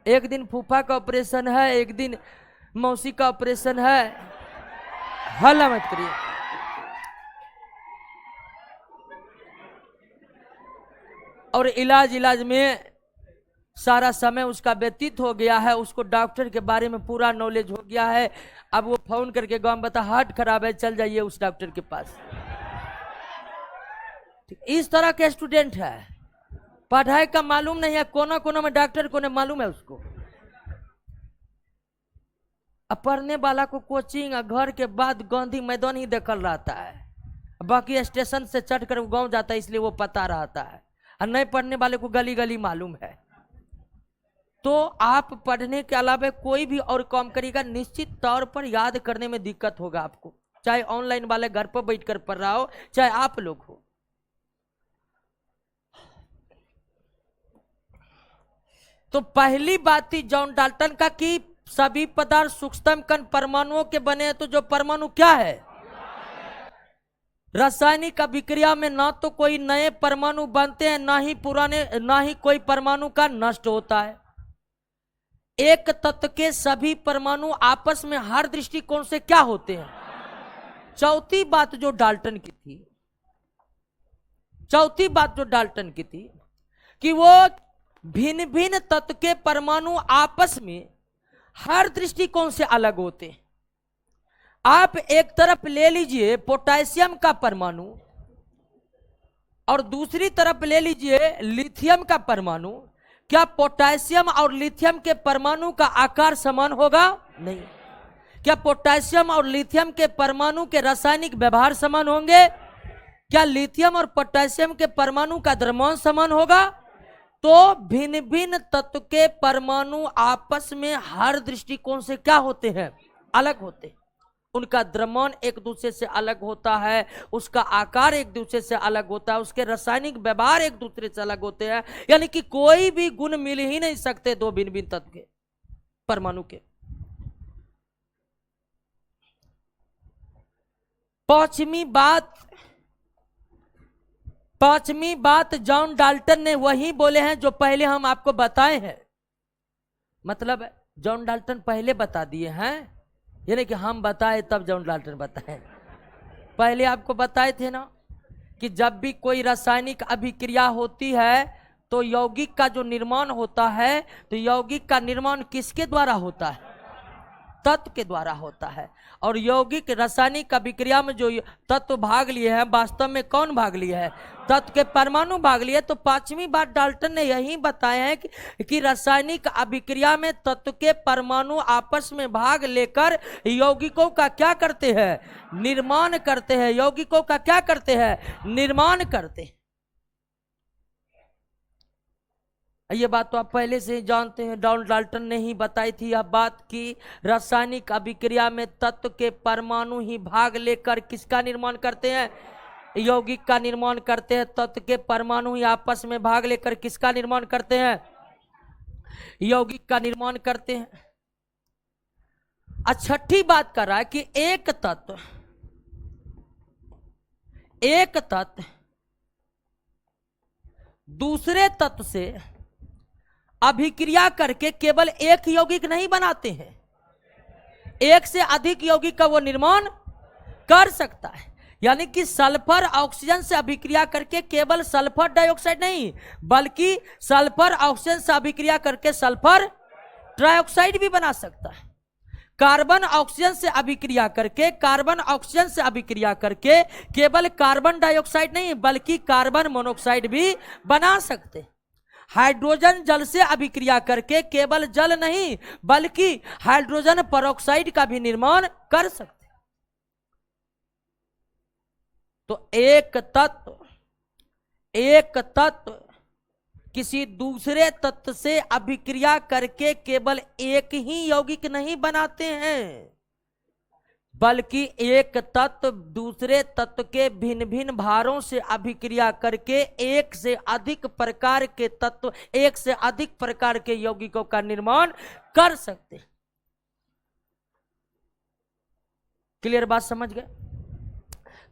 एक दिन फूफा का ऑपरेशन है, एक दिन मौसी का ऑपरेशन है। हल्ला मत करिए। और इलाज में सारा समय उसका व्यतीत हो गया है, उसको डॉक्टर के बारे में पूरा नॉलेज हो गया है। अब वो फोन करके गांव बता, हार्ट खराब है, चल जाइए उस डॉक्टर के पास। इस तरह के स्टूडेंट है, पढ़ाई का मालूम नहीं है, कोना कोना में डॉक्टर को नहीं मालूम है उसको। अब पढ़ने वाला को कोचिंग घर के बाद गांधी मैदान ही देखल रहता है, बाकी स्टेशन से चढ़कर वो गांव जाता है, इसलिए वो पता रहता है। और नहीं पढ़ने वाले को गली गली मालूम है। तो आप पढ़ने के अलावा कोई भी और काम करिएगा, निश्चित तौर पर याद करने में दिक्कत होगा आपको, चाहे ऑनलाइन वाले घर पर बैठकर पढ़ रहा हो, चाहे आप लोग हो। तो पहली बात थी जॉन डाल्टन का कि सभी पदार्थ सूक्ष्मतम कण परमाणुओं के बने हैं। तो जो परमाणु क्या है? रासायनिक अभिक्रिया में ना तो कोई नए परमाणु बनते हैं, ना ही पुराने, ना ही कोई परमाणु का नष्ट होता है। एक तत्व के सभी परमाणु आपस में हर दृष्टिकोण से क्या होते हैं? चौथी बात जो डाल्टन की थी, चौथी बात जो डाल्टन की थी कि वो भिन्न भिन्न तत्व के परमाणु आपस में हर दृष्टिकोण से अलग होते हैं। आप एक तरफ ले लीजिए पोटेशियम का परमाणु और दूसरी तरफ ले लीजिए लिथियम का परमाणु। क्या पोटेशियम और लिथियम के परमाणु का आकार समान होगा? नहीं। क्या पोटेशियम और लिथियम के परमाणु के रासायनिक व्यवहार समान होंगे? क्या लिथियम और पोटेशियम के परमाणु का द्रव्यमान समान होगा? तो भिन्न भिन्न तत्व के परमाणु आपस में हर दृष्टिकोण से क्या होते हैं? अलग होते हैं। उनका द्रव्यमान एक दूसरे से अलग होता है, उसका आकार एक दूसरे से अलग होता है, उसके रासायनिक व्यवहार एक दूसरे से अलग होते हैं। यानी कि कोई भी गुण मिल ही नहीं सकते दो भिन्न भिन्न तत्व के परमाणु के। पांचवी बात जॉन डाल्टन ने वही बोले हैं जो पहले हम आपको बताए हैं। मतलब जॉन डाल्टन पहले बता दिए हैं, यानी कि हम बताए तब जॉन डाल्टन बताए। पहले आपको बताए थे ना कि जब भी कोई रासायनिक अभिक्रिया होती है तो यौगिक का जो निर्माण होता है, तो यौगिक का निर्माण किसके द्वारा होता है? तत्व के द्वारा होता है। और यौगिक रासायनिक अभिक्रिया में जो तत्व भाग लिए हैं, वास्तव में कौन भाग लिए है? तत्व के परमाणु भाग लिए। तो पांचवी बात डाल्टन ने यही बताया है कि रासायनिक अभिक्रिया में तत्व के परमाणु आपस में भाग लेकर यौगिकों का क्या करते हैं? निर्माण करते हैं। यौगिकों का क्या करते हैं? निर्माण करते हैं। ये बात तो आप पहले से ही जानते हैं, जॉन डाल्टन ने ही बताई थी यह बात कि रासायनिक अभिक्रिया में तत्व के परमाणु ही भाग लेकर किसका निर्माण करते हैं, यौगिक का निर्माण करते हैं। तत्व के परमाणु ही आपस में भाग लेकर किसका निर्माण करते हैं, यौगिक का निर्माण करते हैं। छठी बात कर रहा है कि एक तत्व दूसरे तत्व से अभिक्रिया करके केवल एक यौगिक नहीं बनाते हैं, एक से अधिक यौगिक का वो निर्माण कर सकता है। यानी कि सल्फर ऑक्सीजन से अभिक्रिया करके केवल सल्फर डाइऑक्साइड नहीं, बल्कि सल्फर ऑक्सीजन से अभिक्रिया करके सल्फर ट्राइऑक्साइड भी बना सकता है। कार्बन ऑक्सीजन से अभिक्रिया करके केवल कार्बन डाइऑक्साइड नहीं बल्कि कार्बन मोनोऑक्साइड भी बना सकते हैं। हाइड्रोजन जल से अभिक्रिया करके केवल जल नहीं बल्कि हाइड्रोजन परऑक्साइड का भी निर्माण कर सकते। तो एक तत्व किसी दूसरे तत्व से अभिक्रिया करके केवल एक ही यौगिक नहीं बनाते हैं, बल्कि एक तत्व दूसरे तत्व के भिन्न भिन्न भारों से अभिक्रिया करके एक से अधिक प्रकार के यौगिकों का निर्माण कर सकते। क्लियर बात समझ गए?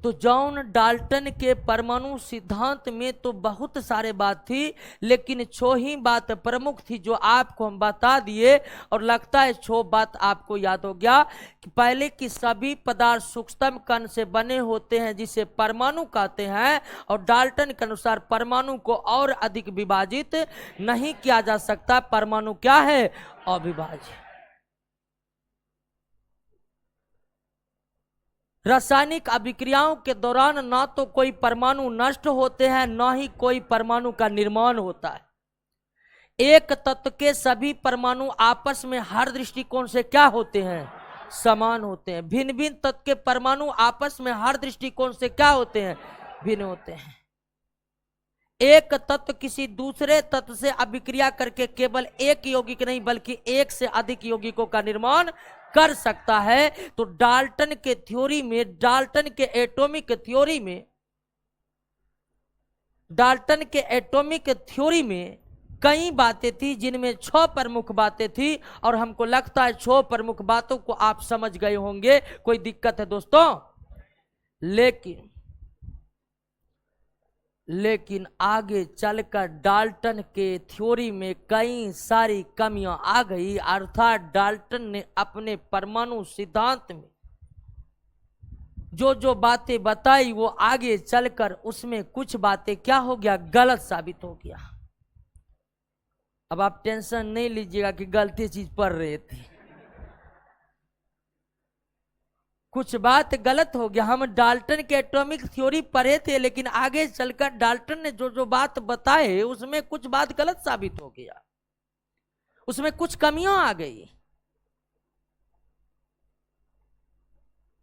तो जॉन डाल्टन के परमाणु सिद्धांत में तो बहुत सारे बात थी, लेकिन 6 ही बात प्रमुख थी जो आपको हम बता दिए। और लगता है 6 बात आपको याद हो गया कि पहले की सभी पदार्थ सूक्ष्म कण से बने होते हैं जिसे परमाणु कहते हैं, और डाल्टन के अनुसार परमाणु को और अधिक विभाजित नहीं किया जा सकता। परमाणु क्या है? अविभाज्य। रासायनिक अभिक्रियाओं के दौरान ना तो कोई परमाणु नष्ट होते हैं, ना ही कोई परमाणु का निर्माण होता है। एक तत्व के सभी परमाणु आपस में हर दृष्टिकोण से क्या होते हैं? समान होते हैं। भिन्न भिन्न तत्व के परमाणु आपस में हर दृष्टिकोण से क्या होते हैं? भिन्न होते हैं। एक तत्व किसी दूसरे तत्व से अभिक्रिया करके केवल एक यौगिक नहीं बल्कि एक से अधिक यौगिकों का निर्माण कर सकता है। तो डाल्टन के एटॉमिक थ्योरी में कई बातें थी जिनमें 6 प्रमुख बातें थी, और हमको लगता है 6 प्रमुख बातों को आप समझ गए होंगे। कोई दिक्कत है दोस्तों? लेकिन आगे चलकर डाल्टन के थ्योरी में कई सारी कमियां आ गई, अर्थात डाल्टन ने अपने परमाणु सिद्धांत में जो बातें बताई वो आगे चलकर उसमें कुछ बातें क्या हो गया? गलत साबित हो गया। अब आप टेंशन नहीं लीजिएगा कि गलती चीज पढ़ रहे थे, कुछ बात गलत हो गया। हम डाल्टन के एटॉमिक थ्योरी पढ़े थे, लेकिन आगे चलकर डाल्टन ने जो बात बताए उसमें कुछ बात गलत साबित हो गया, उसमें कुछ कमियां आ गई।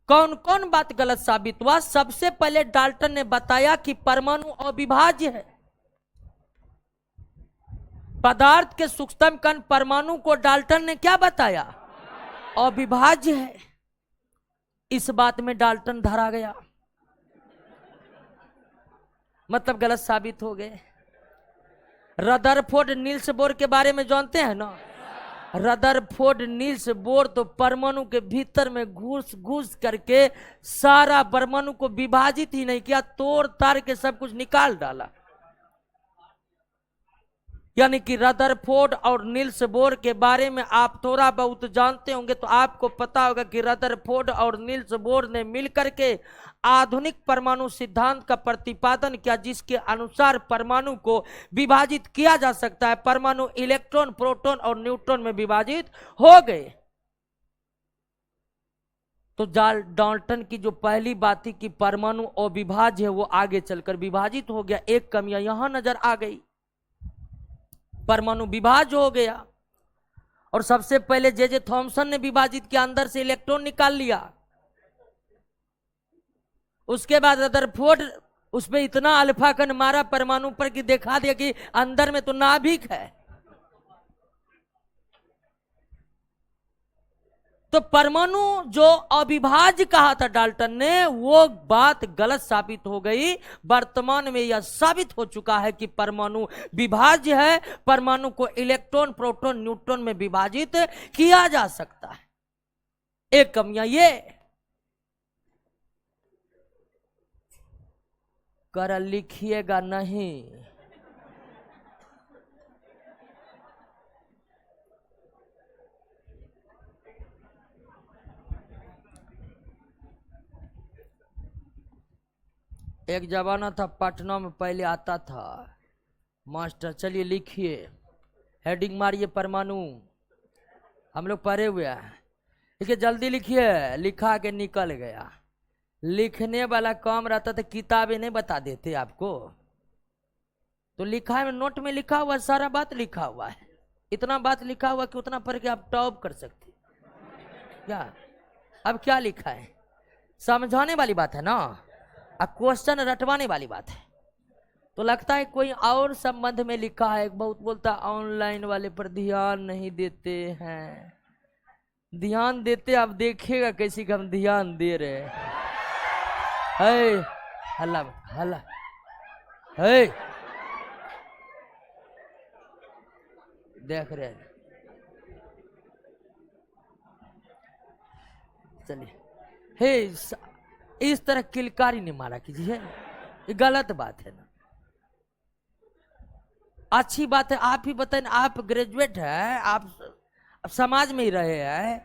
कौन कौन बात गलत साबित हुआ? सबसे पहले डाल्टन ने बताया कि परमाणु अविभाज्य है। पदार्थ के सूक्ष्म कण परमाणु को डाल्टन ने क्या बताया? अविभाज्य है। इस बात में डाल्टन धरा गया, मतलब गलत साबित हो गए। रदरफोर्ड नील्स बोर के बारे में जानते हैं ना? रदरफोर्ड नील्स बोर तो परमाणु के भीतर में घुस करके सारा परमाणु को विभाजित ही नहीं किया, तोड़ ताड़ के सब कुछ निकाल डाला। यानी कि रदरफोर्ड और नील्स बोर के बारे में आप थोड़ा बहुत जानते होंगे, तो आपको पता होगा कि रदरफोर्ड और नील्स बोर ने मिलकर के आधुनिक परमाणु सिद्धांत का प्रतिपादन किया, जिसके अनुसार परमाणु को विभाजित किया जा सकता है। परमाणु इलेक्ट्रॉन, प्रोटॉन और न्यूट्रॉन में विभाजित हो गए। तो डाल्टन की जो पहली बात थी कि परमाणु अविभाज्य है, वो आगे चलकर विभाजित हो गया। एक कमियां यहां नजर आ गई, परमाणु विभाज्य हो गया। और सबसे पहले जे थॉमसन ने विभाजित किया, अंदर से इलेक्ट्रॉन निकाल लिया। उसके बाद रदरफोर्ड उस पर इतना अल्फा कण मारा परमाणु पर कि दिखा दिया कि अंदर में तो नाभिक है, तो परमाणु जो अविभाज्य कहा था डाल्टन ने, वो बात गलत साबित हो गई। वर्तमान में यह साबित हो चुका है कि परमाणु विभाज्य है। परमाणु को इलेक्ट्रॉन, प्रोटॉन, न्यूट्रॉन में विभाजित किया जा सकता है। एक कमियां ये कर लिखिएगा नहीं। एक जमाना था पटना में, पहले आता था मास्टर, चलिए लिखिए, हेडिंग मारिए परमाणु, हम लोग पढ़े हुए हैं, देखिए जल्दी लिखिए, लिखा के निकल गया। लिखने वाला काम रहता था, किताबें नहीं बता देते आपको, तो लिखा है, नोट में लिखा हुआ सारा बात लिखा हुआ है, इतना बात लिखा हुआ कि उतना पढ़ के आप टॉप कर सकते क्या। अब क्या लिखा है, समझाने वाली बात है ना, क्वेश्चन रटवाने वाली बात है। तो लगता है कोई और संबंध में लिखा है। बहुत बोलता ऑनलाइन वाले पर ध्यान नहीं देते हैं, ध्यान देते, आप देखिएगा कैसी हम ध्यान दे रहे हैं। हल्ला हल्ला है, देख रहे हैं। चलिए, हे इस तरह किलकारी नहीं मारा कीजिए, ये गलत बात है ना। अच्छी बात है, आप ही बताएं, आप ग्रेजुएट है, आप समाज में ही रहे हैं,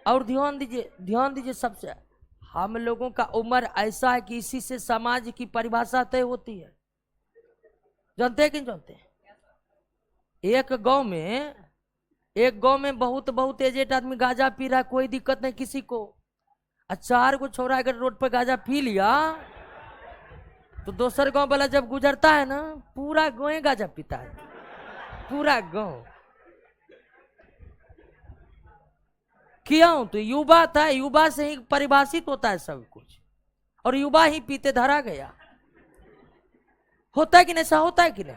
और ध्यान दीजिए, ध्यान दीजिए, सबसे हम लोगों का उम्र ऐसा है कि इसी से समाज की परिभाषा तय होती है। जानते हैं कि नहीं जानते हैं? एक गांव में बहुत एजेड आदमी गांजा पी रहा है, कोई दिक्कत नहीं किसी को। 4 को छोरा अगर रोड पर गांजा पी लिया तो दूसर गांव वाला जब गुजरता है ना, पूरा गांव गांजा पीता है, पूरा गांव। क्यों? तो युवा था, युवा से ही परिभाषित होता है सब कुछ, और युवा ही पीते धरा गया। होता है कि नहीं, ऐसा होता है कि नहीं?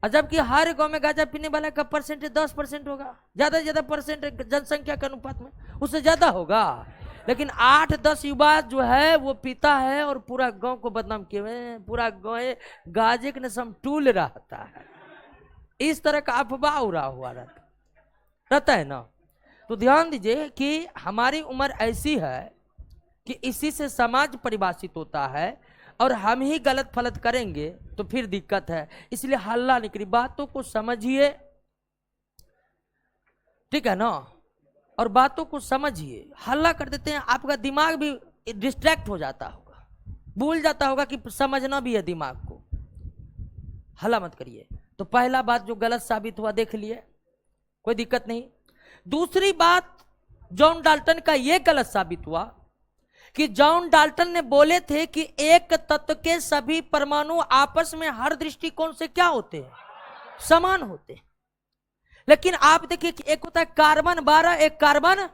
जबकि हर गांव में गांजा पीने वाला का परसेंटेज 10% होगा, ज्यादा से ज्यादा परसेंट जनसंख्या के अनुपात में उससे ज्यादा होगा। लेकिन 8-10 युवा जो है वो पीता है और पूरा गांव को बदनाम किए हुए, पूरा गांव गांजे के नशा में टूल रहता है। इस तरह का अफवाह उड़ा हुआ रहता है ना। तो ध्यान दीजिए कि हमारी उम्र ऐसी है कि इसी से समाज परिभाषित होता है, और हम ही गलत फलत करेंगे तो फिर दिक्कत है। इसलिए हल्ला निकली, बातों को समझिए, ठीक है ना, और बातों को समझिए। हल्ला कर देते हैं, आपका दिमाग भी डिस्ट्रैक्ट हो जाता होगा, भूल जाता होगा कि समझना भी है दिमाग को। हल्ला मत करिए। तो पहला बात जो गलत साबित हुआ देख लिए, कोई दिक्कत नहीं। दूसरी बात, जॉन डाल्टन का यह गलत साबित हुआ कि जॉन डाल्टन ने बोले थे कि एक तत्व के सभी परमाणु आपस में हर दृष्टिकोण से क्या होते हैं, समान होते हैं। लेकिन आप देखिए, एक होता है कार्बन 12, एक कार्बन,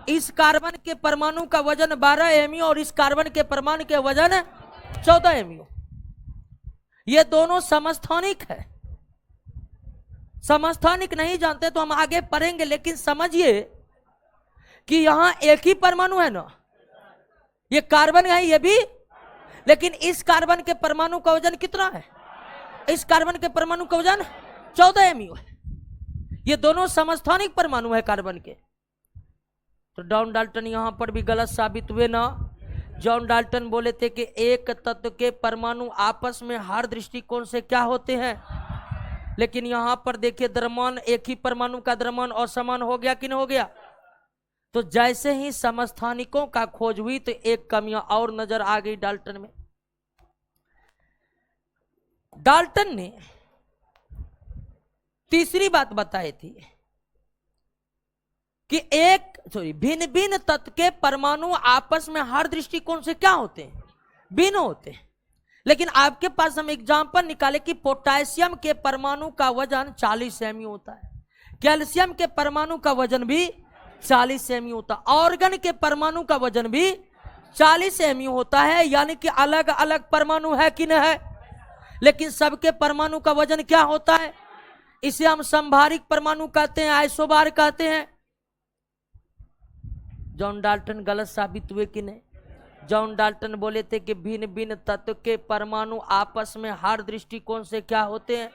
इस कार्बन के परमाणु का वजन 12 mu और इस कार्बन के परमाणु के वजन 14 mu। ये दोनों समस्थानिक है। समस्थानिक नहीं जानते तो हम आगे पढ़ेंगे, लेकिन समझिए कि यहां एक ही परमाणु है ना, ये कार्बन है ये भी, लेकिन इस कार्बन के परमाणु का वजन कितना है, इस कार्बन के परमाणु का वजन 14 mu है। ये दोनों समस्थानिक परमाणु है कार्बन के। तो जॉन डाल्टन यहां पर भी गलत साबित हुए ना। जॉन डाल्टन बोले थे कि एक तत्व के परमाणु आपस में हर दृष्टिकोण से क्या होते हैं, लेकिन यहां पर देखिए द्रव्यमान, एक ही परमाणु का द्रव्यमान असमान हो गया कि नहीं हो गया। तो जैसे ही समस्थानिकों का खोज हुई तो एक कमियां और नजर आ गई डाल्टन में। डाल्टन ने तीसरी बात बताई थी कि भिन्न भिन्न तत्व के परमाणु आपस में हर दृष्टिकोण से क्या होते हैं, भिन्न होते हैं। लेकिन आपके पास हम एग्जांपल निकाले कि पोटेशियम के परमाणु का वजन 40 mu होता है, कैल्शियम के परमाणु का वजन भी 40 mu होता है, ऑर्गन के परमाणु का वजन भी 40 mu होता है। यानी कि अलग अलग परमाणु है कि नहीं है, लेकिन सबके परमाणु का वजन क्या होता है, इसे हम संभारिक परमाणु कहते हैं, आइसोबार कहते हैं। जॉन डाल्टन गलत साबित हुए कि नहीं? जॉन डाल्टन बोले थे कि भिन्न भिन्न तत्व के परमाणु आपस में हर दृष्टिकोण से क्या होते हैं?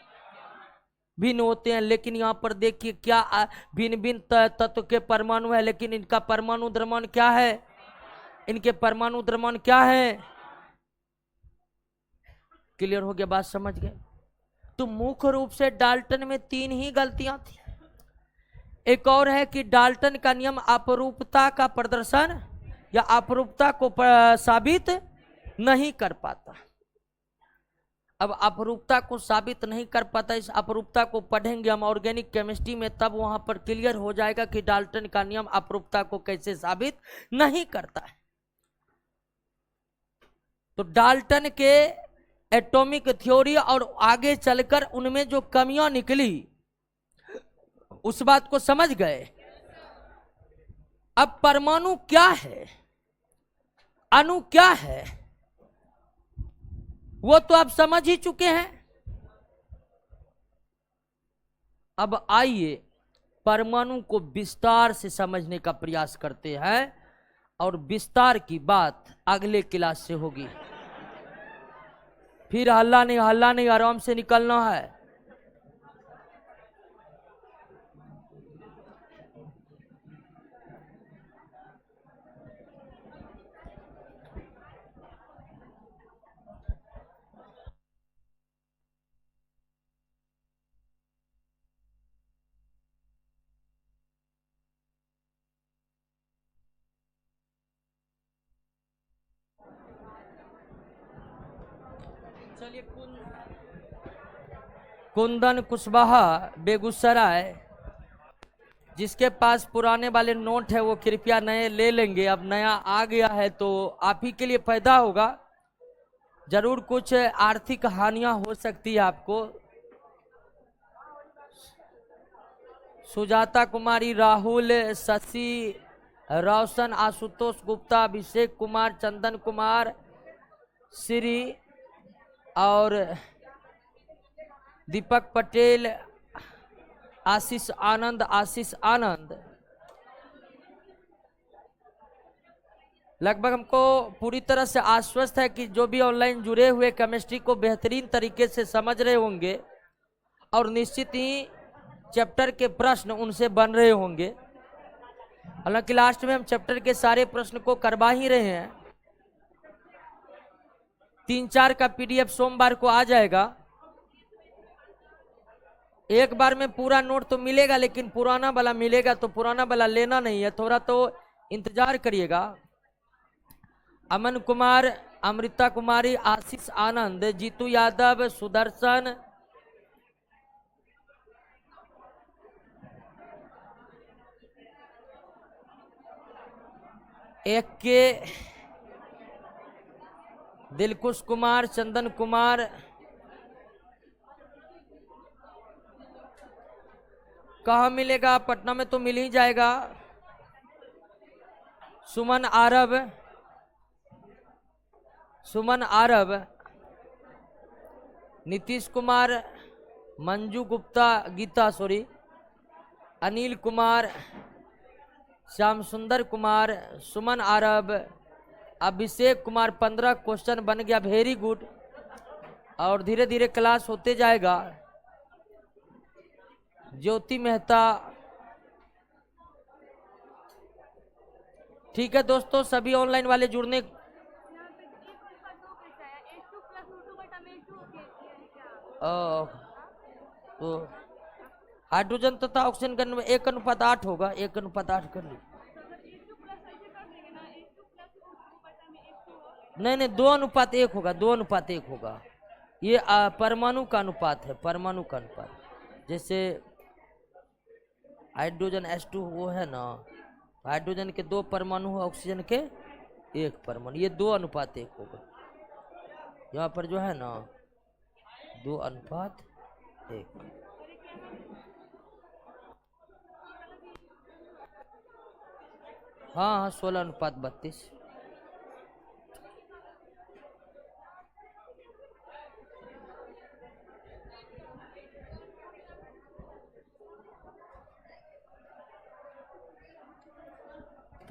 भिन्न होते हैं। लेकिन यहाँ पर देखिए क्या भिन्न भिन्न तत्व के परमाणु है, लेकिन इनका परमाणु द्रव्यमान क्या है? इनके परमाणु द्रव्यमान क्या है? क्लियर हो गया? बात समझ गए? तो मुख्य रूप से डाल्टन में 3 ही गलतियां थी। एक और है कि डाल्टन का नियम अपरूपता का प्रदर्शन या अपरूपता को साबित नहीं कर पाता। अब अपरूपता को साबित नहीं कर पाता, इस अपरूपता को पढ़ेंगे हम ऑर्गेनिक केमिस्ट्री में, तब वहां पर क्लियर हो जाएगा कि डाल्टन का नियम अपरूपता को कैसे साबित नहीं करता है। तो डाल्टन के एटॉमिक थ्योरी और आगे चलकर उनमें जो कमियां निकली उस बात को समझ गए। अब परमाणु क्या है, अणु क्या है, वो तो आप समझ ही चुके हैं। अब आइए परमाणु को विस्तार से समझने का प्रयास करते हैं, और विस्तार की बात अगले क्लास से होगी। फिर हल्ला नहीं, आराम से निकलना है। चलिए, कुंदन कुशवाहा बेगूसराय, जिसके पास पुराने वाले नोट है वो कृपया नए ले लेंगे। अब नया आ गया है तो आप ही के लिए फायदा होगा। जरूर कुछ आर्थिक हानियां हो सकती है आपको। सुजाता कुमारी, राहुल, शशि, रोशन, आशुतोष गुप्ता, अभिषेक कुमार, चंदन कुमार, श्री और दीपक पटेल, आशीष आनंद, लगभग हमको पूरी तरह से आश्वस्त है कि जो भी ऑनलाइन जुड़े हुए केमिस्ट्री को बेहतरीन तरीके से समझ रहे होंगे और निश्चित ही चैप्टर के प्रश्न उनसे बन रहे होंगे। हालांकि लास्ट में हम चैप्टर के सारे प्रश्न को करवा ही रहे हैं। 3-4 का पीडीएफ सोमवार को आ जाएगा। एक बार में पूरा नोट तो मिलेगा, लेकिन पुराना वाला मिलेगा, तो पुराना वाला लेना नहीं है, थोड़ा तो इंतजार करिएगा। अमन कुमार, अमृता कुमारी, आशीष आनंद, जीतू यादव, सुदर्शन, एक के दिलकुश कुमार, चंदन कुमार, कहाँ मिलेगा? पटना में तो मिल ही जाएगा। सुमन आरब, नीतीश कुमार, मंजू गुप्ता, अनिल कुमार, श्याम सुंदर कुमार, सुमन आरब, अभिषेक कुमार। 15 क्वेश्चन बन गया, वेरी गुड। और धीरे धीरे क्लास होते जाएगा। ज्योति मेहता, ठीक है दोस्तों, सभी ऑनलाइन वाले जुड़ने। तो हाइड्रोजन तथा ऑक्सीजन का 1:8 होगा, 1:8 कर ली। नहीं, 2:1 होगा, 2:1 होगा। ये परमाणु का अनुपात है, परमाणु का अनुपात। जैसे हाइड्रोजन H2 वो है ना, हाइड्रोजन के 2 परमाणु है, ऑक्सीजन के 1 परमाणु, ये 2:1 होगा। यहाँ पर जो है ना 2:1। हाँ, 16:32।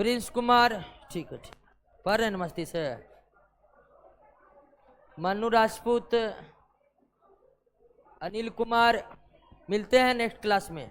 प्रिंस कुमार, ठीक है ठीक, पढ़ रहे हैं ना मस्ती से। मनु राजपूत, अनिल कुमार, मिलते हैं नेक्स्ट क्लास में।